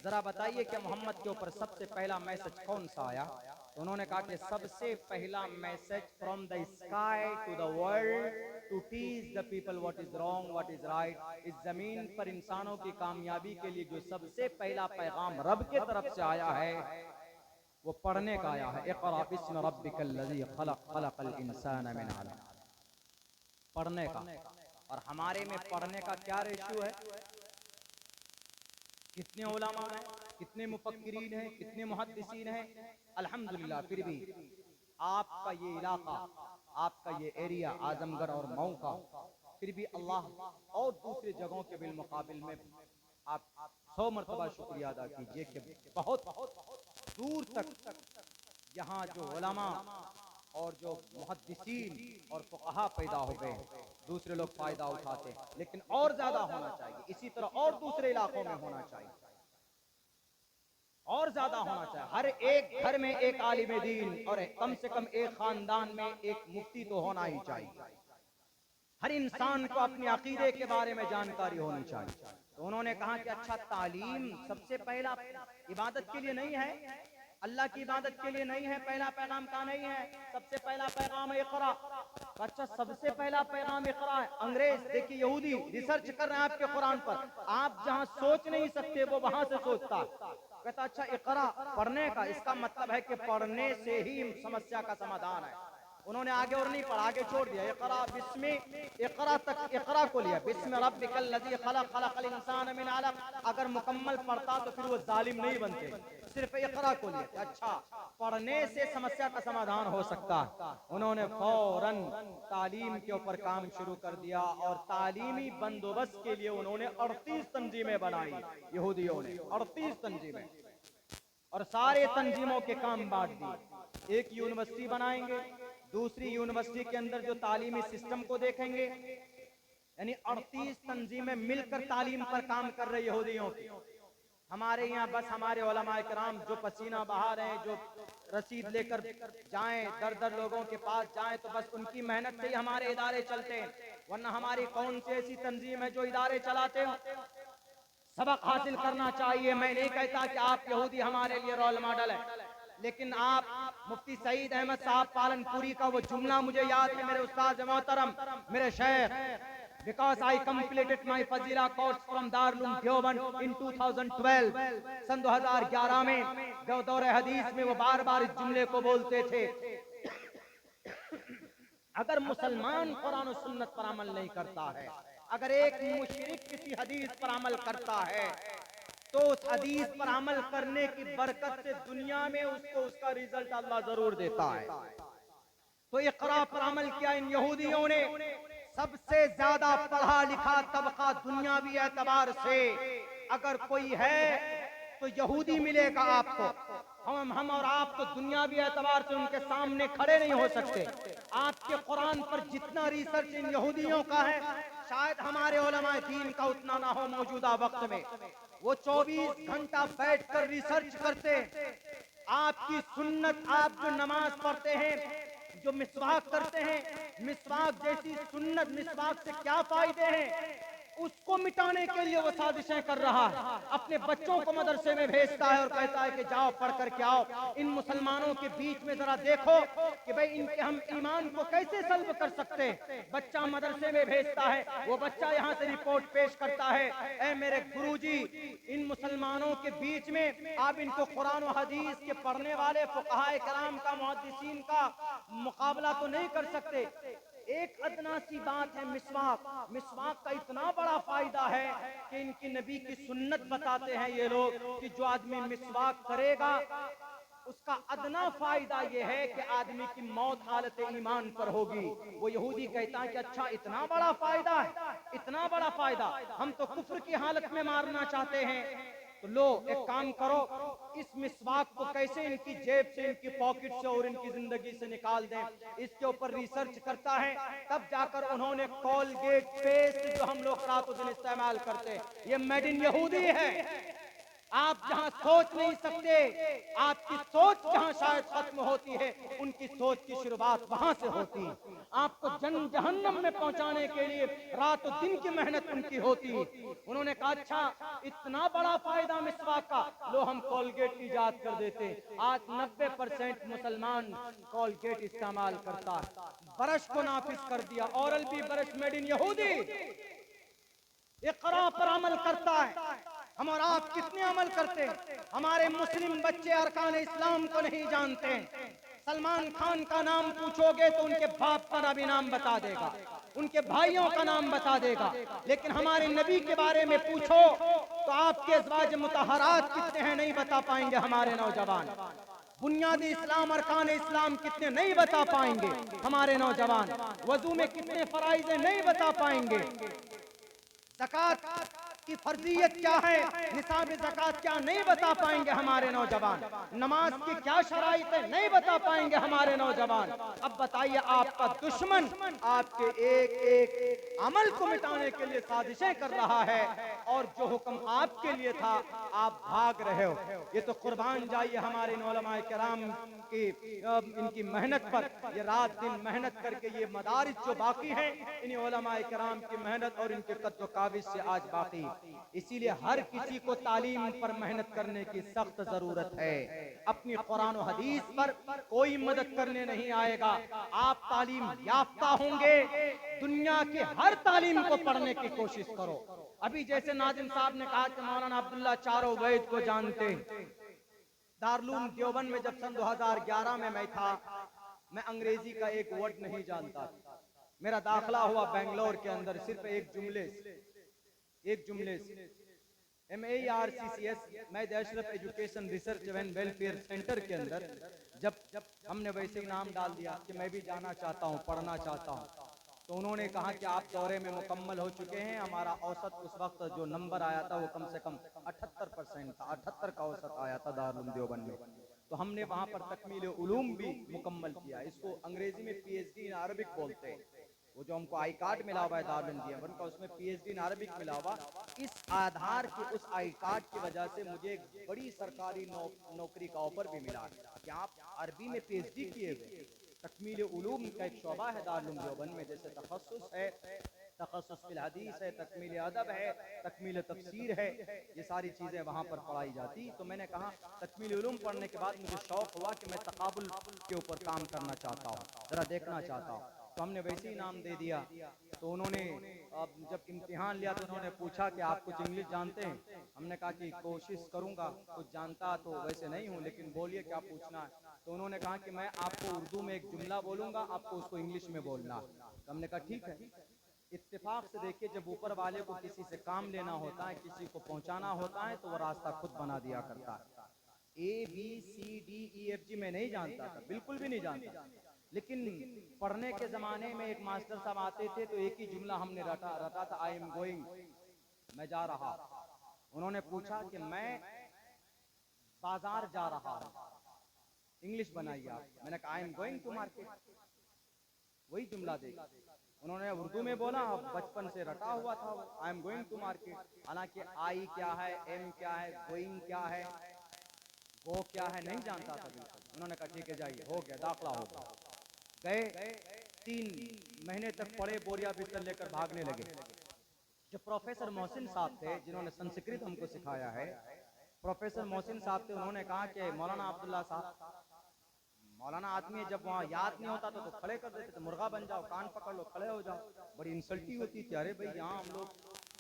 जरा बताइए कि मोहम्मद के ऊपर सबसे पहला मैसेज कौन सा आया? तो उन्होंने कहा कि सबसे पहला message from the sky to the world to teach the people what is wrong what is right. इस जमीन पर इंसानों की कामयाबी के लिए जो सबसे पहला पैगाम रब के तरफ से आया है वो पढ़ने का आया है। इक़रा बिस्मि रब्बिकल लज़ी खलक़ खलक़ल इंसान मिन अलक़, पढ़ने का। और हमारे में पढ़ने का क्या रेशियो है? कितने उलमा हैं, कितने मुफक्किरीन हैं, कितने मुहद्दिसीन हैं? अल्हम्दुलिल्लाह फिर भी आपका ये इलाका, आपका ये एरिया आजमगढ़ और मऊ का, फिर भी अल्लाह और दूसरे जगहों के बिलमुकाबिल में आप 100 मरतबा शुक्रिया अदा कीजिए कि बहुत दूर तक यहाँ जो उलमा और जो मुहद्दिसीन और फुक़हा पैदा हो गए, दूसरे लोग फायदा उठाते हैं, लेकिन और ज्यादा होना चाहिए। इसी तरह और दूसरे इलाकों में होना चाहिए, और ज्यादा होना चाहिए। हर एक घर में एक आलिम दीन और कम से कम एक खानदान में एक मुफ्ती तो होना ही चाहिए। हर इंसान को अपने अकीदे के बारे में जानकारी होनी चाहिए। तो उन्होंने कहा कि अच्छा, तालीम सबसे पहला इबादत के लिए नहीं है, अल्लाह की इबादत के लिए नहीं है, पहला पैगाम का नहीं है, सबसे पहला पैगाम इक़रा। अच्छा, सबसे पहला पैगाम इक़रा है। अंग्रेज देखिए, यहूदी रिसर्च कर रहे हैं आपके कुरान पर, आप जहां सोच नहीं सकते वो वहां से सोचता। कहता अच्छा इक़रा, पढ़ने का, इसका मतलब है कि पढ़ने से ही समस्या का समाधान है। उन्होंने आगे और नहीं पढ़ा, आगे छोड़ दिया। इक़रा बिस्मि, इक़रा तक इक़रा को लिया, बिस्मि रब्बिकल लज़ी खलक़ खलक़ल इंसान मिन अलक़। अगर मुकम्मल पढ़ता तो फिर वो जालिम नहीं बनते, सिर्फ इक़रा को लिया। अच्छा, पढ़ने से समस्या का समाधान हो सकता है। उन्होंने फौरन तालीम के ऊपर काम शुरू कर दिया और तालीमी बंदोबस्त के लिए उन्होंने 38 तंजीमें बनाई, यहूदियों ने 38 तंजीमें, और सारे तंजीमों के काम बांट दिए। एक यूनिवर्सिटी बनाएंगे, दूसरी यूनिवर्सिटी के अंदर जो तालीमी सिस्टम को देखेंगे, यानी 38 तंजीमें मिलकर तालीम पर काम कर रहे यहूदियों की। हमारे यहाँ बस हमारे उलमाए किराम जो पसीना बहा रहे हैं, जो रसीद लेकर जाएं, दर दर लोगों के पास जाएं, तो बस उनकी मेहनत से ही हमारे इदारे चलते हैं, वरना हमारी कौन सी ऐसी तंजीम है जो इदारे चलाते हो। सबक हासिल करना चाहिए। मैं नहीं कहता कि आप यहूदी हमारे लिए रोल मॉडल है, लेकिन आप मुफ्ती सईद अहमद साहब पालनपुरी का वो जुमला मुझे याद है, मेरे उस्ताद मोहतरम, मेरे शेख, because I completed my फजीला course from Darul Deoband in 2012, सन 2011 में दौरे हदीस में वो बार बार इस जुमले को बोलते थे। अगर मुसलमान कुरान और सुन्नत पर अमल नहीं करता है, अगर एक मुशरिक किसी हदीस पर अमल करता है, तो उस हदीस पर अमल करने की बरकत से दुनिया में उसको उसका रिजल्ट अल्लाह जरूर देता है। तो इक़रा पर अमल किया इन यहूदियों ने। सबसे ज्यादा पढ़ा लिखा तबका दुनियावी एतबार से अगर कोई है तो यहूदी मिलेगा आपको। हम और आप तो दुनियावी एतबार से उनके सामने खड़े नहीं हो सकते। आपके कुरान पर जितना रिसर्च इन यहूदियों का है, शायद हमारे उलमाए दीन का उतना ना हो मौजूदा वक्त में। वो 24 घंटा बैठकर रिसर्च करते। आपकी सुन्नत, आप जो नमाज पढ़ते हैं, जो मिसवाक करते हैं, मिसवाक जैसी सुन्नत, मिसवाक से क्या फायदे हैं, उसको मिटाने के लिए वो साजिशें कर रहा है। अपने बच्चों को मदरसे में भेजता है और कहता है कि जाओ पढ़ कर के आओ। इन मुसलमानों के बीच में जरा देखो कि भाई इनके हम ईमान को कैसे सल्ब कर सकते हैं। बच्चा मदरसे में भेजता है, वो बच्चा यहाँ से रिपोर्ट पेश करता है, ऐ मेरे गुरुजी, इन मुसलमानों के बीच में आप इनको कुरान और हदीस के पढ़ने वाले फुक़हाए किराम का, मुहद्दिसीन का मुकाबला तो नहीं कर सकते। एक अदना सी बात है मिसवाक। मिसवाक का इतना बड़ा फायदा है कि इनकी नबी की सुन्नत बताते हैं ये लोग कि जो आदमी मिसवाक करेगा उसका अदना फायदा ये है कि आदमी की मौत हालत ईमान पर होगी। वो यहूदी कहता है कि अच्छा इतना बड़ा फायदा है, इतना बड़ा फायदा, हम तो कुफ्र की हालत में मारना चाहते हैं। तो लो एक काम करो, इस मिसवाक को कैसे इनकी जेब से, इनकी पॉकेट से और इनकी जिंदगी से निकाल दें, इसके ऊपर रिसर्च करता है। तब जाकर उन्होंने कोलगेट पेस्ट जो हम लोग रातों दिन इस्तेमाल करते हैं, ये मेड इन यहूदी है। आप जहां सोच नहीं सकते, आपकी सोच जहां शायद खत्म होती है, उनकी सोच की शुरुआत वहां से होती है। आपको जहन्नम में पहुंचाने के लिए रातों दिन की मेहनत उनकी होती है। उन्होंने कहा अच्छा इतना बड़ा फायदा मिसवाक का, लो हम कोलगेट इजाद कर देते। आज 90% मुसलमान कोलगेट इस्तेमाल करता है, ब्रश को नाफिज कर दिया। Oral B brush made in यहूदी, इकरा पर अमल करता है। हम और आप कितने अमल करते हैं? हमारे मुस्लिम बच्चे अरकान इस्लाम को नहीं जानते। सलमान खान का नाम पूछोगे तो उनके बाप का भी नाम बता देगा, उनके भाइयों का नाम बता देगा, लेकिन हमारे नबी के बारे में पूछो तो आपके अज़वाज मुतहरात कितने हैं नहीं बता पाएंगे हमारे नौजवान। बुनियादी इस्लाम अरकान इस्लाम कितने नहीं बता पाएंगे हमारे नौजवान। वजू में कितने फराइज़ नहीं बता पाएंगे। ज़कात की फर्जियत क्या है, निसाब ज़कात क्या नहीं बता पाएंगे हमारे नौजवान। नमाज की क्या शराइत है नहीं बता पाएंगे हमारे नौजवान। अब बताइए आपका दुश्मन आपके एक एक अमल को मिटाने के लिए साजिशें कर रहा है, और जो हुक्म आपके लिए था आप भाग रहे हो। ये तो कुर्बान जाइए हमारे उलमाए किराम की इनकी मेहनत पर। ये रात दिन मेहनत करके ये मदारिस जो बाकी हैं, इन्हीं उलमाए किराम की मेहनत और इनके कद्र काबिज से आज बाकी। इसीलिए हर किसी को तालीम पर मेहनत करने की सख्त जरूरत है। अपनी कुरान और हदीस पर कोई मदद करने नहीं आएगा। आप तालीम याफ्ता होंगे, दुनिया के हर तालीम को पढ़ने की कोशिश करो। अभी जैसे नाजिम साहब ने कहा कि मौलाना अब्दुल्ला चारों वैद को जानते हैं। दारुल देवबंद में जब सन 2011 में मैं था, मैं अंग्रेजी का एक वर्ड नहीं जानता था। मेरा दाखिला हुआ बेंगलोर के अंदर सिर्फ एक जुमले से MERCCS मैद Ashraf education research and welfare centre के अंदर जब हमने वैसे ही नाम डाल दिया कि मैं भी जाना चाहता हूँ, पढ़ना चाहता हूँ, तो उन्होंने कहा कि आप दौरे में मुकम्मल हो चुके हैं। हमारा औसत उस वक्त जो नंबर आया था वो कम से कम 78% था, 78 का औसत आया था दारुल देवबंद में। तो हमने वहाँ पर तकमील उलूम भी मुकम्मल किया। इसको अंग्रेजी में PhD इन अरबिक बोलते हैं। वो जो हमको आई कार्ड मिला हुआ है दारुल देवबंद का, उसमें PhD इन अरबिक मिला हुआ। इस आधार के उस आई कार्ड की वजह से मुझे एक बड़ी सरकारी नौकरी का ऑफर भी मिला कि आप अरबी में PhD किए हुए। तकमील उलूम का एक शोबा है दारुल देवबंद में, जैसे तखस्सुस है, तखस्सुस फिल हदीस है, तकमील अदब है, तकमील तफसीर है, ये सारी चीज़ें वहाँ पर पढ़ाई जाती। तो मैंने कहा तकमील उलूम पढ़ने के बाद मुझे शौक़ हुआ कि मैं तकाबुल के ऊपर काम करना चाहता हूँ, ज़रा देखना चाहता हूँ। तो हमने वैसे ही नाम दे दिया। तो उन्होंने अब जब इम्तिहान लिया तो उन्होंने पूछा कि आप कुछ इंग्लिश जानते हैं? हमने कहा कि कोशिश करूँगा, कुछ जानता तो वैसे नहीं हूँ, लेकिन बोलिए क्या पूछना है। तो उन्होंने कहा कि मैं आपको उर्दू में एक जुमला बोलूँगा, आपको उसको इंग्लिश में बोलना। तो हमने कहा ठीक है। इत्तेफाक से देखिए, जब ऊपर वाले को किसी से काम लेना होता है, किसी को पहुंचाना होता है, तो वो रास्ता खुद बना दिया करता है। ABCDEFG मैं नहीं जानता था, बिल्कुल भी नहीं जानता, लेकिन पढ़ने के जमाने में एक मास्टर साहब आते थे तो एक ही जुमला हमने रटा था, आई एम गोइंग, मैं जा रहा। उन्होंने पूछा कि मैं बाजार जा रहा हूँ, इंग्लिश बनाइए आप। मैंने कहा I am going to market, वही जुमला देखा। उन्होंने उर्दू में बोला, बचपन से रटा हुआ था वो, I am going to market. हालांकि आई क्या है, एम क्या है, गोइंग क्या है, गो क्या है, नहीं जानता था बिल्कुल। उन्होंने कहा ठीक है जाइए, हो गया, दाखिला हो गया। गए, 3 महीने तक पढ़े, बोरिया बिस्तर लेकर भागने लगे। जो प्रोफेसर मोहसिन साहब थे, जिन्होंने संस्कृत हमको सिखाया है, प्रोफेसर मोहसिन साहब थे, उन्होंने कहा कि मौलाना अब्दुल्ला साहब, मौलाना आदमी जब वहाँ याद नहीं होता तो खड़े कर देते थे, मुर्गा बन जाओ, कान पकड़ लो, खड़े हो जाओ। बड़ी इंसल्टी होती थी, अरे भाई यहाँ हम लोग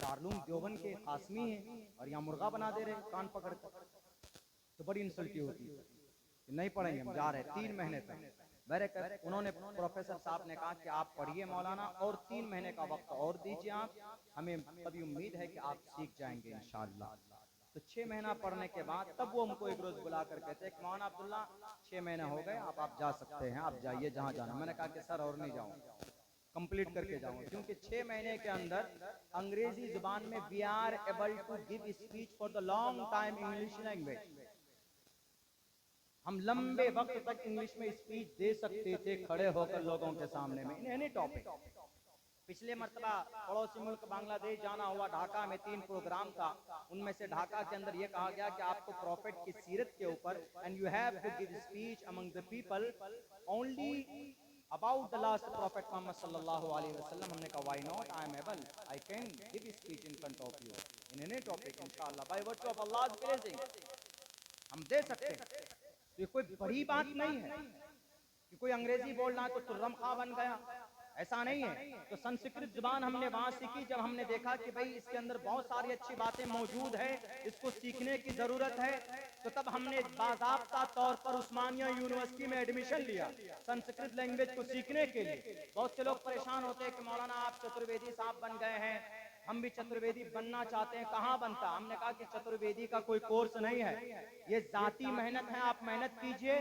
दारुल देवबंद के कासमी हैं और यहाँ मुर्गा बना दे रहे कान पकड़ कर, तो बड़ी इंसल्टी होती थी। नहीं पढ़ेंगे, हम जा रहे 3 महीने तक। मेरे उन्होंने प्रोफेसर साहब ने कहा कि आप पढ़िए मौलाना, और 3 महीने का वक्त और दीजिए आप हमें, अभी उम्मीद है कि आप सीख जाएंगे इंशाअल्लाह। तो 6 महीना पढ़ने के बाद तब वो हमको एक रोज बुला कर कहते हैं कि मौलाना अब्दुल्ला 6 महीने हो गए, आप जा सकते हैं, आप जाइए जहाँ जाना। मैंने कहा कि सर और नहीं जाऊँगा, कंप्लीट करके जाऊँगा, क्योंकि 6 महीने के अंदर अंग्रेजी जुबान में we are able to give speech for the long time English language, हम लंबे वक्त तक इंग्लिश में स्पीच दे सकते थे खड़े होकर लोगों के सामने में, इन एनी टॉपिक। पिछले मर्तबा पड़ोसी मुल्क बांग्लादेश जाना हुआ, ढाका में 3 प्रोग्राम था, उनमें से ढाका के अंदर ये कहा गया कि आपको प्रॉफिट की सीरत के ऊपर and you have to give speech among the people only about the last prophet Muhammad सल्लल्लाहु अलैहि वसल्लम। हमने कहा why not, I am able, I can give speech in front of you in any topic इंशाअल्लाह बाय वर्च्यू ऑफ अल्लाह's ब्लेसिंग, हम दे सकते हैं। तो ये कोई बड़ी बात नहीं है कि कोई अंग्रेजी बोलना है तो तुर्रम खां बन गया, ऐसा नहीं है। तो संस्कृत जुबान हमने वहां सीखी जब हमने देखा कि भाई इसके अंदर बहुत सारी अच्छी बातें मौजूद है, इसको सीखने की जरूरत है, तो तब हमने बाज़ाब्ता तौर पर उस्मानिया यूनिवर्सिटी में एडमिशन लिया संस्कृत लैंग्वेज को सीखने के लिए। बहुत से लोग परेशान होते हैं कि मौलाना आप चतुर्वेदी साहब बन गए हैं, हम भी चतुर्वेदी बनना चाहते हैं, कहाँ बनता? हमने कहा कि चतुर्वेदी का कोई कोर्स नहीं है, ये जाती मेहनत है, आप मेहनत कीजिए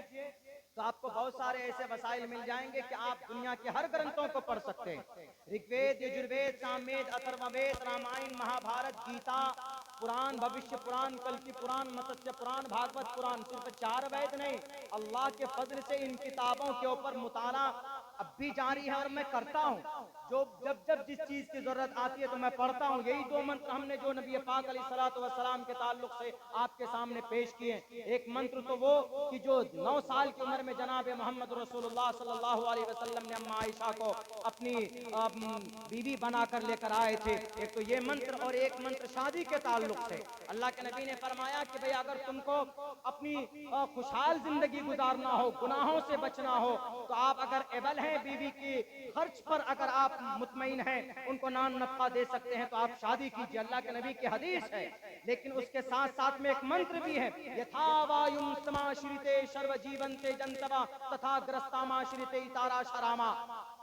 तो आपको बहुत सारे ऐसे वसाइल मिल जाएंगे कि आप दुनिया के हर ग्रंथों को पढ़ सकते हैं। ऋग्वेद, यजुर्वेद, सामवेद, अथर्ववेद, रामायण, महाभारत, गीता, पुराण, भविष्य पुराण, कल की पुराण, मत्स्य पुराण, भागवत पुराण, सिर्फ 4 वेद नहीं, अल्लाह के फजल से इन किताबों के ऊपर मुताला अब भी जारी है और मैं करता हूँ। जो जब जब जिस चीज की जरूरत आती है तो मैं पढ़ता हूँ। यही 2 मंत्र हमने जो नबी पाक अलैहिस्सलातु वस्सलाम के ताल्लुक से आपके सामने पेश किए। एक मंत्र तो वो कि जो 9 साल की उम्र में जनाब मोहम्मद रसूलुल्लाह सल्लल्लाहु अलैहि वसल्लम ने अम्मा आयशा को अपनी बीवी बनाकर लेकर आए थे, एक तो ये मंत्र, और एक मंत्र शादी के ताल्लुक से। अल्लाह के नबी ने फरमाया कि भाई अगर तुमको अपनी खुशहाल जिंदगी गुजारना हो, गुनाहों से बचना हो, तो आप अगर एबल हैं बीवी की खर्च पर, अगर आप मुतमईन हैं, उनको नान नफा दे सकते हैं, तो आप शादी कीजिए। अल्लाह के नबी की हदीस है। लेकिन उसके साथ साथ में एक मंत्र भी है, यथा वायुम समाश्रिते सर्व जीवंते जंतवा तथा ग्रस्तामाश्रिते इतारा शरामा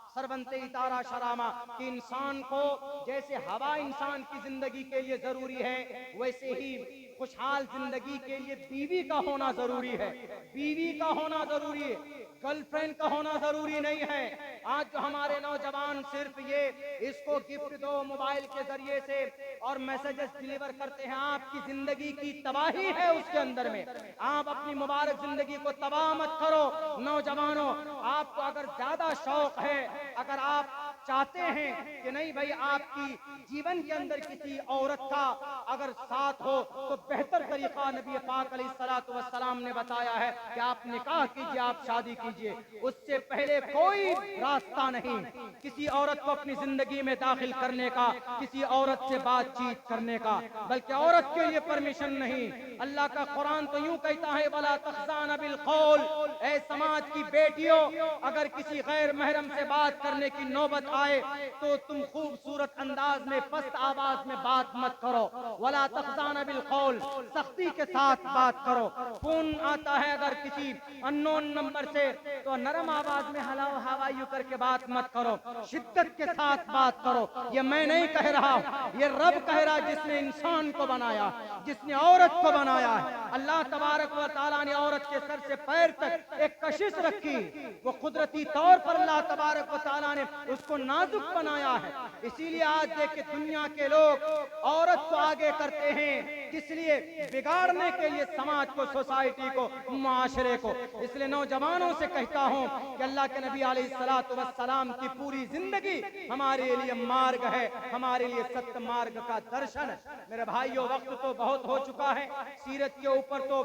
सरबंते इतारा शरामा, कि इंसान को जैसे हवा इंसान की जिंदगी के लिए जरूरी है, वैसे ही खुशहाल जिंदगी के लिए बीवी का होना जरूरी है। बीवी का होना जरूरी है, गर्लफ्रेंड का होना जरूरी नहीं है। आज जो हमारे नौजवान सिर्फ ये इसको गिफ्ट दो मोबाइल के जरिए से और मैसेजेस डिलीवर करते हैं, आपकी जिंदगी की तबाही है उसके अंदर में। आप अपनी मुबारक जिंदगी को तबाह मत करो। नौजवानों, आपको अगर ज्यादा शौक है, अगर आप चाहते हैं कि नहीं भाई आपकी जीवन के अंदर किसी औरत का अगर साथ हो, तो बेहतर तरीका नबी पाक अलैहिस्सलातु वस्सलाम ने बताया है कि आप निकाह कीजिए, आप शादी कीजिए। उससे पहले कोई रास्ता नहीं किसी औरत को अपनी जिंदगी में दाखिल करने का, किसी औरत से बातचीत करने का, बल्कि औरत के लिए परमिशन नहीं। अल्लाह का कुरान तो यूं कहता है, वला तख्ज़ाना बिल कौल, ऐ समाज की बेटियों, अगर किसी गैर महरम से बात करने की नौबत आए तो तुम खूबसूरत अंदाज में पस्त आवाज में बात मत करो। वला तख्ज़ाना बिल कौल, सख्ती के साथ बात करो। फोन आता है अगर किसी अननोन नंबर से, तो नरम आवाज में हेलो हाउ आर यू करके बात मत करो, शिद्दत के साथ बात करो। ये मैं नहीं कह रहा, ये रब कह रहा, जिसने इंसान को बनाया, जिसने औरत को बनाया है। अल्लाह तबारक व तआला ने औरत के सर से पैर तक एक कशिश रखी, वो कुदरती तौर पर अल्लाह तबारक व तआला ने उसको नाजुक बनाया है। इसीलिए आज देखे दुनिया के लोग औरत को आगे करते हैं, किस लिए? बिगाड़ने के लिए समाज को, सोसाइटी को, मुआशरे को। इसलिए नौजवानों से कहता हूं कि अल्लाह के नबी अलैहिस्सलातु वस्सलाम की पूरी जिंदगी हमारे लिए मार्ग है, हमारे लिए सत्य मार्ग का दर्शन है। मेरे भाइयों, वक्त तो बहुत हो चुका है, सीरत के ऊपर तो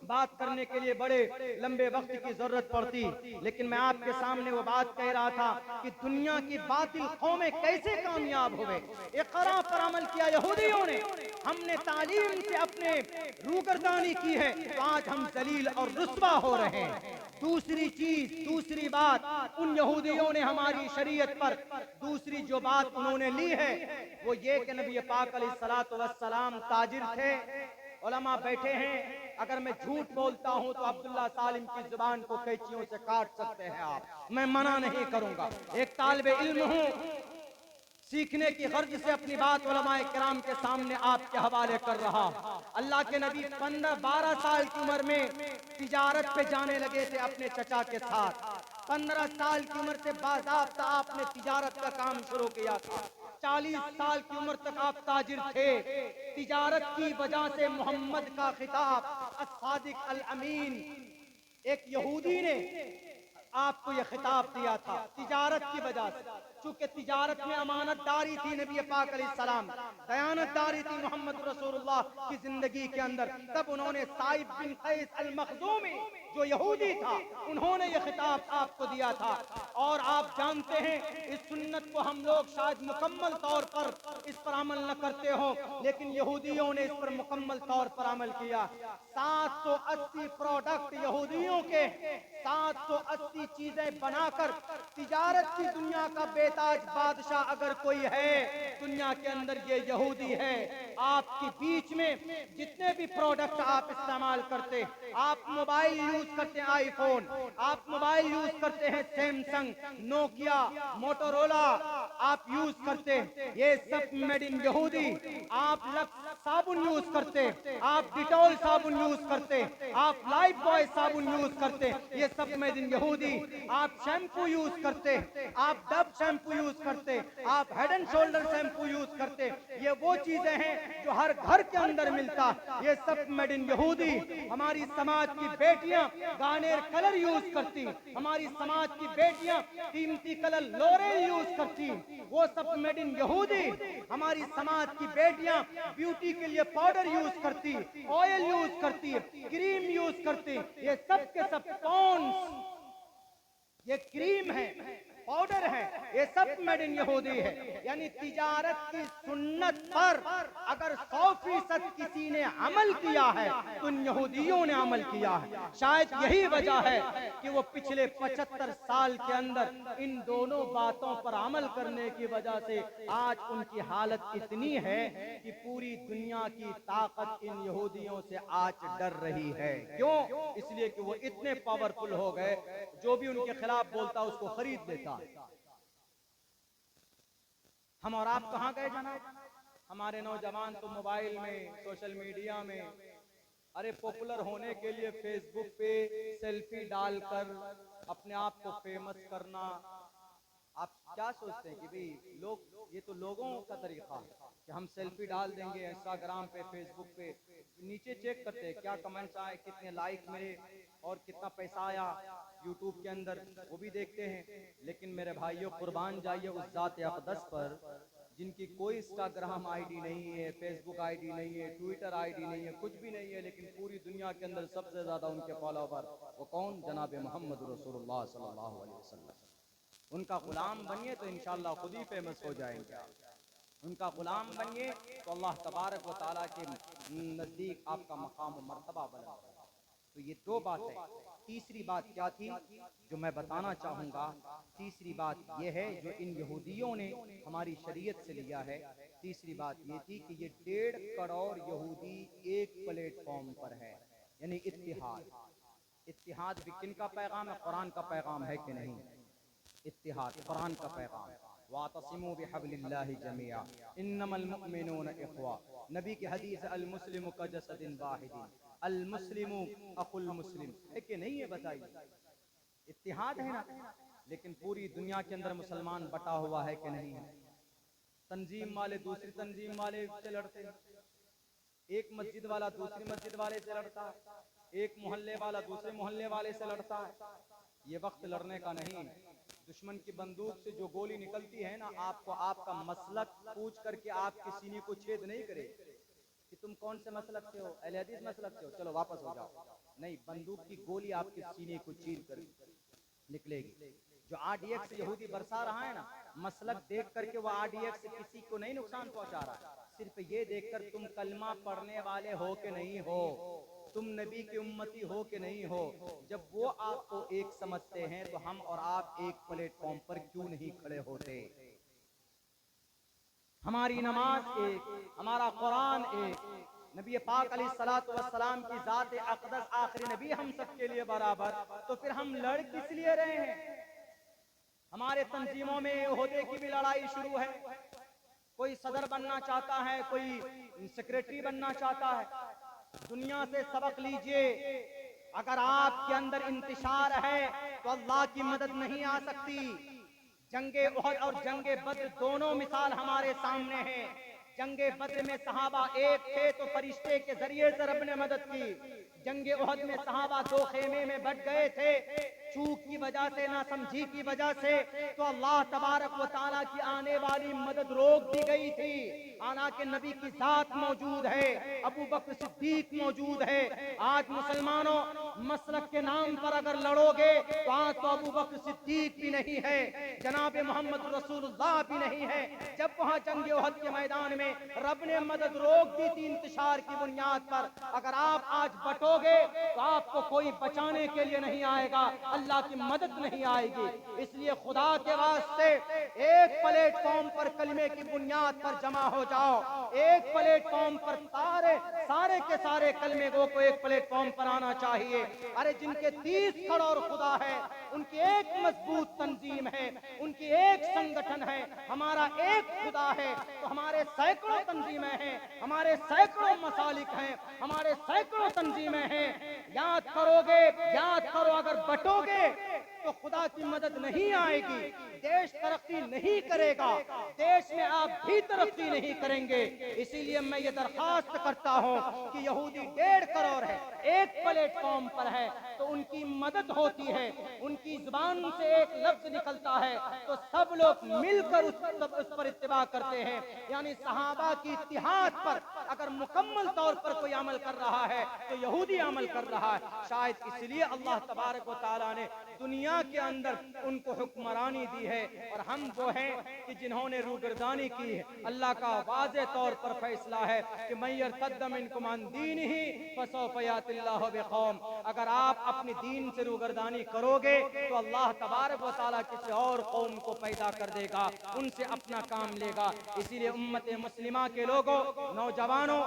बात करने के लिए बड़े लंबे वक्त की जरूरत पड़ती, लेकिन मैं आपके सामने वो बात कह रहा था कि दुनिया की बातिल कौमें कैसे कामयाब हुए। इक़रा पर अमल किया यहूदियों ने, हमने तालीम से अपने रूगर्दानी की है, तो आज हम जलील और रुस्वा हो रहे हैं। दूसरी चीज, दूसरी बात, उन यहूदियों ने हमारी शरीयत पर दूसरी जो बात उन्होंने ली है वो ये कि नबी पाक अलैहिस्सलातु वस्सलाम ताजिर थे। उलमा बैठे हैं, अगर मैं झूठ बोलता हूं तो अब्दुल्ला सालिम की जुबान को कैंचियों से काट सकते हैं आप, मैं मना नहीं करूंगा। एक तालिबे इल्म हूं, सीखने की गर्ज से अपनी बात उलमाए किराम के सामने आपके हवाले कर रहा। अल्लाह के नबी 15-12 साल की उम्र में तिजारत पे जाने लगे थे अपने चचा के साथ। 15 साल की उम्र से बाज़ाब्ता आपने तिजारत का काम शुरू किया था। 40 साल की उम्र तक आप ताजिर थे। तिजारत की वजह से मोहम्मद का खिताब अस्सादिक अल अमीन, एक यहूदी ने आपको यह खिताब दिया था तिजारत की वजह से। चूंकि तिजारत में अमानतदारी थी नबी पाक अलैहिस्सलाम, दयानतदारी थी मोहम्मद रसूलुल्लाह की जिंदगी के अंदर, तब उन्होंने साइब बिन कैस अल मखजूमी जो यहूदी था, उन्होंने ये खिताब आपको दिया था। और आप जानते हैं इस सुन्नत को हम लोग शायद मुकम्मल तौर पर इस पर अमल न करते हो, लेकिन यहूदियों ने इस पर मुकम्मल तौर पर अमल किया। 780 प्रोडक्ट यहूदियों के, 780 चीजें बनाकर तिजारत की दुनिया का बेताज बादशाह अगर कोई है दुनिया के अंदर ये यहूदी है। आपके बीच में जितने भी प्रोडक्ट आप इस्तेमाल करते, आप मोबाइल यूज करते हैं आईफोन, आप मोबाइल यूज करते हैं सैमसंग, नोकिया, मोटोरोला आप यूज करते, ये सब मेड इन यहूदी। आप लक्स साबुन यूज करते, आप डिटॉल साबुन यूज करते, आप लाइफ बॉय साबुन यूज करते, ये सब मेड इन यहूदी। आप शैम्पू यूज करते, आप डब शैम्पू यूज करते, आप head and shoulder shampoo use करते, ये वो चीजें हैं जो हर घर के अंदर मिलता, ये सब मेड इन यहूदी। हमारी समाज की बेटियां गार्नियर कलर यूज करती, हमारी समाज की बेटियां कीमती कलर लोरेल यूज करती, वो सब मेड इन यहूदी। हमारी समाज की बेटियां ब्यूटी के लिए पाउडर यूज करती, ऑयल यूज करती, क्रीम यूज करती, ये सब के सब पॉन्ड्स, ये क्रीम है, पाउडर है, ये सब मेड इन यहूदी है। यानी तिजारत की सुन्नत पर अगर 100% किसी ने अमल किया है तो इन यहूदियों ने अमल किया है। शायद यही वजह है कि वो पिछले 75 साल के अंदर इन दोनों बातों पर अमल करने की वजह से आज उनकी हालत इतनी है कि पूरी दुनिया की ताकत इन यहूदियों से आज डर रही है। क्यों? इसलिए कि वो इतने पावरफुल हो गए, जो भी उनके खिलाफ बोलता उसको खरीद लेता। हम और आप कहां गए जनाब? हमारे नौजवान तो मोबाइल में, सोशल मीडिया में, अरे पॉपुलर होने के लिए फेसबुक पे सेल्फी डालकर अपने आप को फेमस करना। आप क्या सोचते हैं कि भाई लोग, ये तो लोगों का तरीका है कि हम सेल्फी डाल देंगे इंस्टाग्राम पे, फेसबुक पे, नीचे चेक करते हैं क्या कमेंट्स आए, कितने लाइक मिले और कितना पैसा आया यूट्यूब के अंदर, वो भी देखते हैं। लेकिन मेरे भाइयों, कुर्बान जाइए उस ज़ात अक़दस पर जिनकी कोई इंस्टाग्राम आईडी नहीं है, फेसबुक आईडी नहीं है, ट्विटर आईडी नहीं है, कुछ भी नहीं है, लेकिन पूरी दुनिया के अंदर सबसे ज़्यादा उनके फॉलोवर वो कौन? जनाब मोहम्मद रसूलुल्लाह सल्लल्लाहु अलैहि वसल्लम। उनका गुलाम बनिए तो इंशाअल्लाह खुद ही फेमस हो जाएंगे। उनका गुलाम बनिए तो अल्लाह तबारक व तआला के नज़दीक आपका मकाम व मर्तबा बुलंद होगा। तो ये दो बातें। तीसरी बात क्या थी जो मैं बताना चाहूँगा? तीसरी बात ये है जो इन यहूदियों ने हमारी शरीयत से लिया है। तीसरी बात ये थी कि ये 1.5 करोड़ यहूदी एक प्लेटफॉर्म पर है, यानी इत्तिहाद। इत्तिहाद भी किन का पैगाम है? कुरान का पैगाम है कि नहीं? इत्तिहाद कुरान का पैगाम। वातसिमू बिहब्लिल्लाहि जमीआ इन्नमल मुमिनून इख्वा। नबी की हदीस अल मुस्लिमु कजसदिन वाहिदिन अल मुस्लिमु अखुल मुस्लिम है कि नहीं है? बताइए। इत्तिहाद है ना, लेकिन पूरी दुनिया के अंदर मुसलमान बटा हुआ है कि नहीं है? तंजीम वाले दूसरी तंजीम वाले से लड़ते हैं, एक मस्जिद वाला दूसरी मस्जिद वाले से लड़ता है, एक मोहल्ले वाला दूसरे मोहल्ले वाले से लड़ता है। ये वक्त लड़ने का नहीं। दुश्मन की बंदूक से जो गोली निकलती है ना, आपको आपका मसलक पूछ करके आपके सीने को छेद नहीं करे कि तुम कौन से मसलक से हो, अहले हदीस मसलक से हो, चलो वापस हो जाओ। नहीं, बंदूक की गोली आपके सीने को चीर कर निकलेगी। जो आरडीएक्स यहूदी बरसा रहा है ना, मसलक देख करके वो आरडीएक्स किसी को नहीं नुकसान पहुंचा रहा है, सिर्फ ये देखकर तुम कलमा पढ़ने वाले हो कि नहीं हो, तुम नबी की उम्मती हो कि नहीं हो। जब वो आपको एक समझते हैं तो हम और आप एक प्लेटफॉर्म पर क्यों नहीं खड़े होते? हमारी नमाज एक, हमारा कुरान एक, नबी पाक अलैहिस्सलातु वस्सलाम की जात अक़दस आखिरी नबी हम सब के लिए बराबर, तो फिर हम लड़ किस लिए रहे हैं? हमारे तंजीमों में ओहदे की भी लड़ाई शुरू है। कोई सदर बनना चाहता है, कोई सेक्रेटरी बनना चाहता है। दुनिया से सबक लीजिए, अगर आपके अंदर इंतिशार है तो अल्लाह की मदद नहीं आ सकती। जंगे उहद और जंगे बद्र दोनों मिसाल हमारे सामने है। जंगे बद्र में सहाबा एक थे तो फरिश्ते के जरिए से रब ने मदद की। जंगे उहद में सहाबा 2 खेमे में बट गए थे, चूक की वजह से, ना समझी की वजह से, तो अल्लाह तबारक व तआला की आने वाली मदद रोक दी गई थी। आना के नबी की जात मौजूद है, अबू बकर सिद्दीक मौजूद है। आज मुसलमानों, मसलक के नाम पर अगर लड़ोगे तो आज तो अबू बकर सिद्दीक भी नहीं है, जनाब मोहम्मद रसूलुल्लाह भी नहीं है। जब वहां जंग उहद के मैदान में रब ने मदद रोक दी थी इंतशार की बुनियाद पर, अगर आप आज बटोगे तो आपको कोई बचाने के लिए नहीं आएगा, अल्लाह की मदद नहीं आएगी। इसलिए खुदा के वास्ते एक प्लेटफॉर्म पर कलमे की बुनियाद पर जमा हो जाओ। एक प्लेटफॉर्म पर सारे के सारे कलमे को एक प्लेटफॉर्म पर आना चाहिए। अरे जिनके 30 करोड़ खुदा है, उनकी एक मजबूत तंजीम है, उनकी एक संगठन है, हमारा एक खुदा है, तो हमारे सैकड़ों तंजीमें हैं, हमारे सैकड़ों मसालिक हैं, हमारे सैकड़ों तंजीमें हैं। याद करोगे, याद करो, अगर बटोगे तो खुदा की मदद नहीं आएगी, देश तरक्की नहीं करेगा, देश में आप भी तरक्की नहीं करेंगे। इसीलिए मैं ये दरखास्त करता हूँ कि यहूदी 1.5 करोड़ है, एक प्लेटफॉर्म पर है तो उनकी मदद होती है, उनकी जुबान से एक लफ्ज निकलता है तो सब लोग मिलकर उस पर इत्तिबा करते हैं। यानी सहाबा की इत्तिहाद पर अगर मुकम्मल तौर पर कोई अमल कर रहा है तो यहूदी अमल कर रहा है। शायद इसलिए अल्लाह तबारक व तआला ने दुनिया के अंदर उनको हुक्मरानी दी है, और हम वो हैं कि जिन्होंने रूगर्दानी की है। अल्लाह का वाज़े तौर पर फैसला है कि मैं यर्तद्द मिनकुम अन दीनिही फसौफ यातिल्लाहु बिकौम, अगर आप अपनी दीन से रूगर्दानी करोगे तो अल्लाह तबारक व तआला किसी और कौम को पैदा कर देगा, उनसे अपना काम लेगा। इसीलिए उम्मत मुस्लिमा के लोगों, नौजवानों,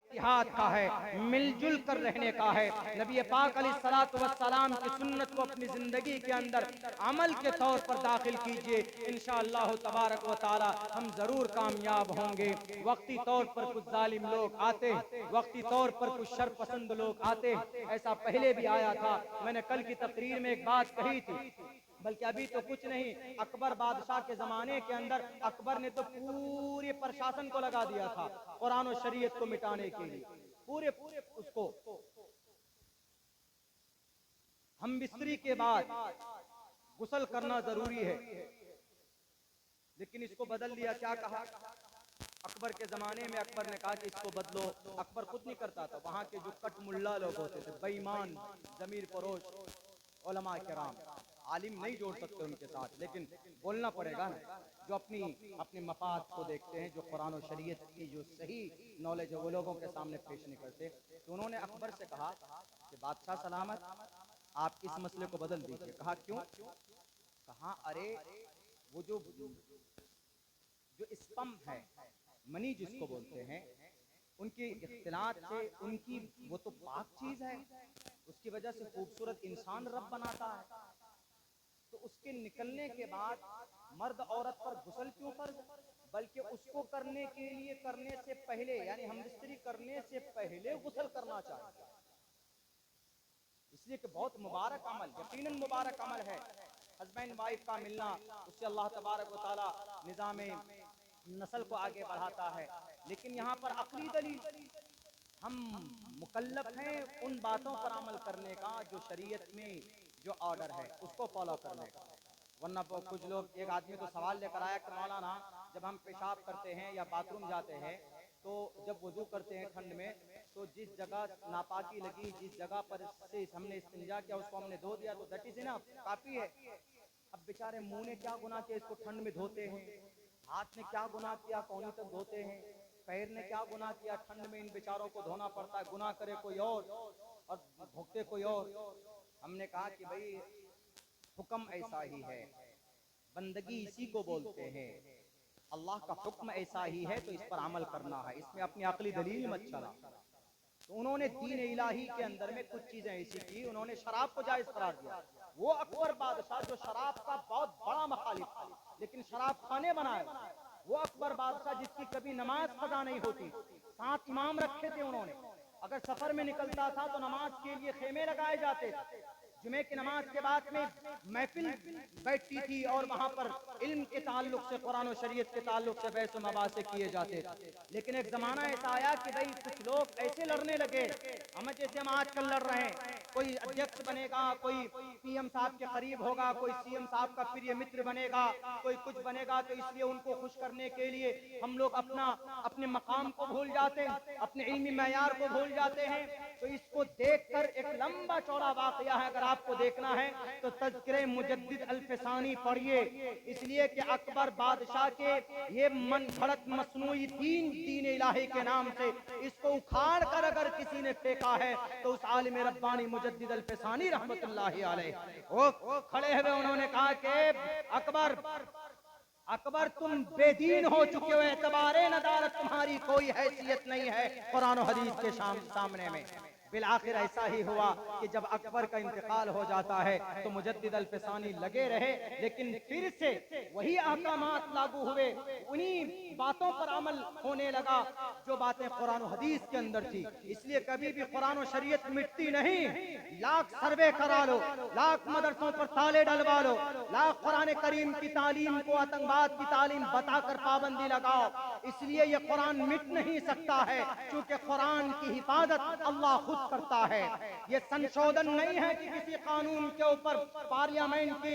इत्तिहाद का है, मिलजुल कर रहने का है। नबी पाक अलैहिस्सलातु वस्सलाम की सुन्नत को अपनी जिंदगी के अंदर अमल के तौर पर दाखिल कीजिए, इंशाअल्लाह तबारक व तआला हम जरूर कामयाब होंगे। वक्ती तौर पर कुछ जालिम लोग आते, वक्ती तौर पर कुछ शर पसंद लोग आते, ऐसा पहले भी आया था। मैंने कल की तकरीर में एक बात कही थी, बल्कि अभी तो कुछ नहीं, अकबर बादशाह के जमाने के अंदर अकबर ने तो पूरे प्रशासन को लगा दिया था कुरान और शरीयत को मिटाने के लिए, पूरे उसको। हम बिस्तरी के बाद गुस्ल करना जरूरी है, लेकिन इसको बदल दिया। क्या कहा अकबर के जमाने में? अकबर ने कहा कि इसको बदलो। अकबर खुद नहीं करता था, वहां के जो कट मुल्ला लोग होते थे, बेईमान, जमीर फरोश, उलमा किराम, आलिम नहीं जोड़ सकते उनके साथ, लेकिन बोलना पड़ेगा ना। जो अपनी मफाद को देखते हैं, जो कुरान और शरीयत की जो सही नॉलेज है वो लोगों के सामने पेश नहीं करते, तो उन्होंने अकबर से कहा कि बादशाह सलामत, आप इस मसले को बदल दीजिए। कहा क्यों? कहा अरे वो जो स्पम्प है, मनी जिसको बोलते हैं, उनकी इख्तिलात से, उनकी वो तो पाक चीज है, उसकी वजह से खूबसूरत इंसान रब बनाता है, तो उसके निकलने के बाद मर्द औरत पर गुस्ल क्यों फर्ज? बल्कि उसको करने के लिए, करने से पहले, यानी हमबिस्तरी करने से पहले गुस्ल करना चाहिए। इसलिए कि बहुत मुबारक अमल, यकीनन मुबारक अमल है हस्बैंड वाइफ का मिलना, उससे अल्लाह तबारक व तआला निज़ामे नस्ल को आगे बढ़ाता है। लेकिन यहाँ पर अक्ली दलील, हम मुकल्लफ हैं उन बातों पर अमल करने का जो शरीयत में जो ऑर्डर है उसको फॉलो करने का। वरना कुछ लोग, एक आदमी तो सवाल लेकर आया कि मौलाना जब हम पेशाब करते हैं या बाथरूम जाते हैं तो जब वुजू करते हैं ठंड में, तो जिस जगह नापाकी लगी, जिस जगह पर से हमने इस्तिंजा किया उसको हमने धो दिया, तो दैट इज इनफ, काफी है। अब बेचारे मुंह ने क्या गुनाह किया, इसको ठंड में धोते हैं, हाथ ने क्या गुनाह किया, कौनी तक धोते हैं, पैर ने क्या गुनाह किया, ठंड में इन बेचारों को धोना पड़ता है, गुनाह करे कोई और भुगते कोई और। हमने कहा कि भाई हुक्म ऐसा ही है, बंदगी इसी को बोलते हैं, अल्लाह का हुक्म ऐसा ही है तो इस पर अमल करना है, इसमें अपनी अकली दलील मत चला। तो उन्होंने दीन इलाही के अंदर में कुछ चीजें ऐसी की, उन्होंने शराब को जायज करार दिया। वो अकबर बादशाह जो शराब का बहुत बड़ा मुखालिफ था, लेकिन शराब खाने बनाए, वो अकबर बादशाह जिसकी कभी नमाज कज़ा नहीं होती, 7 इमाम रखे थे उन्होंने। अगर सफर में निकलता था तो नमाज के लिए खेमे लगाए जाते थे, जुमे की नमाज के बाद में महफिल बैठती थी और वहां पर इल्म के ताल्लुक से, कुरान और शरीयत के ताल्लुक से बहस मुबासे किए जाते थे। लेकिन एक जमाना ऐसा आया कि भाई कुछ लोग ऐसे लड़ने लगे, हम जैसे हम आजकल लड़ रहे हैं, कोई अध्यक्ष बनेगा, कोई पीएम साहब के करीब होगा, कोई सीएम साहब का प्रिय मित्र बनेगा, कोई कुछ बनेगा, तो इसलिए उनको खुश करने के लिए हम लोग अपने मकाम को भूल जाते हैं, अपने इल्मी मयार को भूल जाते हैं। तो इसको देखकर एक लंबा चौड़ा वाकया है, अगर आपको देखना है तो तज़किरे मुजद्दिद अल-फ़सानी पढ़िए, इसलिए कि अकबर बादशाह के ये मन घड़त मसनूई दीन इलाही के नाम से इसको उखाड़ कर अगर किसी ने फेंका है तो उस आलिम रब्बानी मुजद्दिद अल-फ़सानी रहमतुल्लाहि अलैह वो खड़े हुए उन्होंने कहा कि अकबर तुम बेदीन हो चुके हो, एतबारे नदारत तुम्हारी कोई हैसियत नहीं है कुरान और हदीस के सामने में। बिल आखिर ऐसा ही हुआ कि जब अकबर का इंतकाल हो जाता है तो मुजद्दिद अल-फ़सानी लगे रहे, लेकिन फिर से वही अहकामात लागू हुए, उन्हीं बातों पर अमल होने लगा जो बातें कुरान और हदीस के अंदर थी। इसलिए कभी भी कुरान और शरीयत मिटती नहीं, लाख सर्वे करा लो, लाख मदरसों पर ताले डलवा लो, लाख कुरान करीम की तालीम को आतंकवाद की तालीम बताकर पाबंदी लगाओ, इसलिए ये कुरान मिट नहीं सकता है, क्योंकि कुरान की हिफाजत अल्लाह खुद करता है। ये संशोधन नहीं है कि किसी कानून के ऊपर पार्लियामेंट की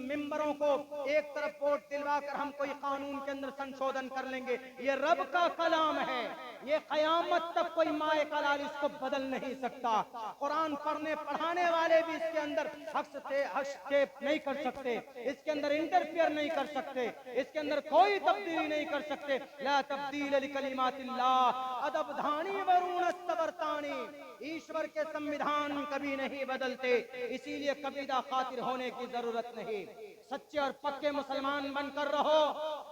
मेंबरों को एक तरफ वोट दिलवाकर हम कोई कानून के अंदर संशोधन कर लेंगे। ये रब का कलाम है, ये कयामत तक कोई माए कलाल इसको बदल नहीं सकता। कुरान पढ़ने पढ़ाने वाले भी इसके अंदर हस्तक्षेप नहीं कर सकते, इसके अंदर इंटरफियर नहीं कर सकते, इसके अंदर कोई तब्दीली नहीं कर सकते। ला तब्दील लिकलिमातिल्लाह अदबधानी वरुणत तबरतानी, ईश्वर के संविधान कभी नहीं बदलते, इसीलिए कबीदा खातिर होने की जरूरत नहीं। सच्चे और पक्के मुसलमान बनकर रहो,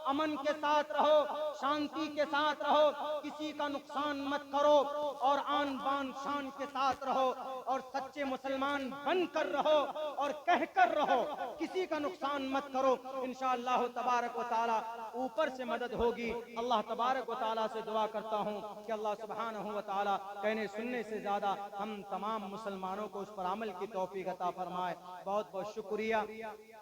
अमन के साथ रहो, शांति के साथ रहो, किसी का नुकसान मत करो और आन बान शान के साथ रहो, और सच्चे मुसलमान बनकर रहो और कहकर रहो, किसी का नुकसान मत करो। इंशाअल्लाह तबारक व तआला ऊपर से मदद होगी। अल्लाह तबारक व तआला से दुआ करता हूँ कि अल्लाह सुब्हानहू व तआला कहने सुनने से ज्यादा हम तमाम मुसलमानों को उस पर अमल की तौफीक अता फरमाए। बहुत बहुत शुक्रिया,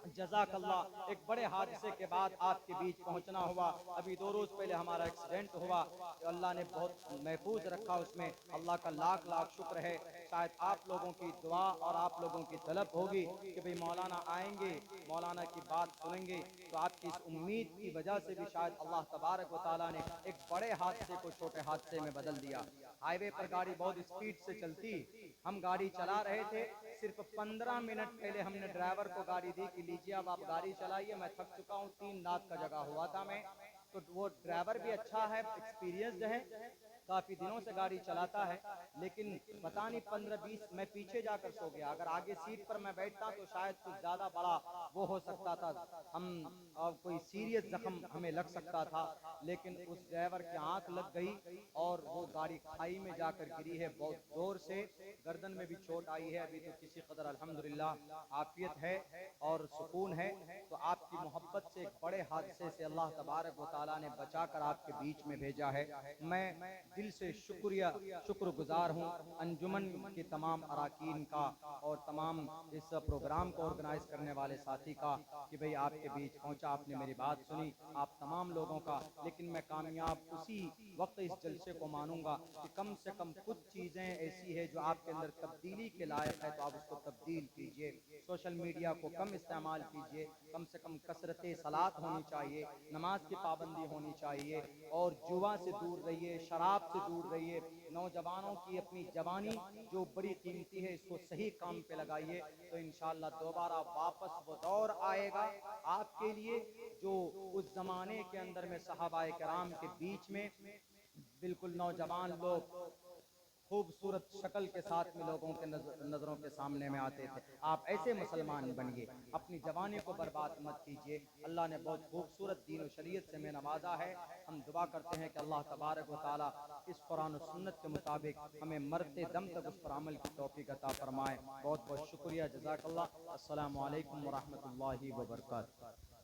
जज़ाकल्लाह। एक बड़े हादसे के बाद आपके बीच पहुंचना हुआ। अभी 2 रोज पहले हमारा एक्सीडेंट हुआ, तो अल्लाह ने बहुत महफूज रखा, उसमें अल्लाह का लाख लाख शुक्र है। शायद आप लोगों की दुआ और आप लोगों की तलब होगी कि भाई मौलाना आएंगे, मौलाना की बात सुनेंगे, तो आपकी इस उम्मीद की वजह से भी शायद अल्लाह तबारक व तआला ने एक बड़े हादसे को छोटे हादसे में बदल दिया। हाईवे पर गाड़ी बहुत स्पीड से चलती, हम गाड़ी चला रहे थे, सिर्फ 15 मिनट पहले हमने ड्राइवर को गाड़ी दी कि लीजिए अब आप गाड़ी चलाइए, मैं थक चुका हूँ, 3 लाख का जगह हुआ था मैं। तो वो ड्राइवर भी अच्छा है, एक्सपीरियंस्ड है, काफी दिनों से गाड़ी चलाता है, लेकिन पता नहीं 15-20 मैं पीछे जाकर सो गया। अगर आगे सीट पर मैं बैठता तो शायद कुछ ज्यादा बड़ा वो हो सकता था, हम कोई सीरियस जख्म हमें लग सकता था, लेकिन उस ड्राइवर की आंख लग गई और वो गाड़ी खाई में जाकर गिरी है बहुत जोर से, गर्दन में भी चोट आई है। अभी तो किसी कदर अल्हम्दुलिल्लाह आफियत है और सुकून है। तो आपकी मोहब्बत से एक बड़े हादसे से अल्लाह तबारक व तआला ने बचाकर आपके बीच में भेजा है। मैं दिल से शुक्रगुजार हूँ अंजुमन के तमाम अराकीन का और तमाम इस प्रोग्राम को ऑर्गेनाइज करने वाले साथी का कि भाई आपके बीच पहुंचा, आपने मेरी बात सुनी, आप तमाम लोगों का। लेकिन मैं कामयाब उसी वक्त इस जलसे को मानूंगा कि कम से कम कुछ चीज़ें ऐसी है जो आपके अंदर तब्दीली के लायक है, तो आप उसको तब्दील कीजिए। सोशल मीडिया को कम इस्तेमाल कीजिए, कम से कम कसरत सलात होनी चाहिए, नमाज की पाबंदी होनी चाहिए, और जुआ से दूर रहिए, शराब से दूर रहिए। नौजवानों की अपनी जवानी जो बड़ी कीमती है, इसको सही काम पे लगाइए, तो इंशाअल्लाह दोबारा वापस वो दौर आएगा आपके लिए जो उस जमाने के अंदर में सहाबाए किराम के बीच में बिल्कुल नौजवान लोग खूबसूरत शक्ल के साथ में लोगों के नजरों के सामने में आते थे। आप ऐसे मुसलमान बनिए, अपनी जवानी को बर्बाद मत कीजिए। अल्लाह ने बहुत खूबसूरत दीन और शरीयत से हमें नवाजा है। हम दुआ करते हैं कि अल्लाह तबारक व तआला इस कुरान और सुन्नत के मुताबिक हमें मरते दम तक उस पर अमल की तौफीक अता फरमाए। बहुत बहुत शुक्रिया, जज़ाकल्लाह। अस्सलामु अलैकुम व रहमतुल्लाहि व बरकातहू।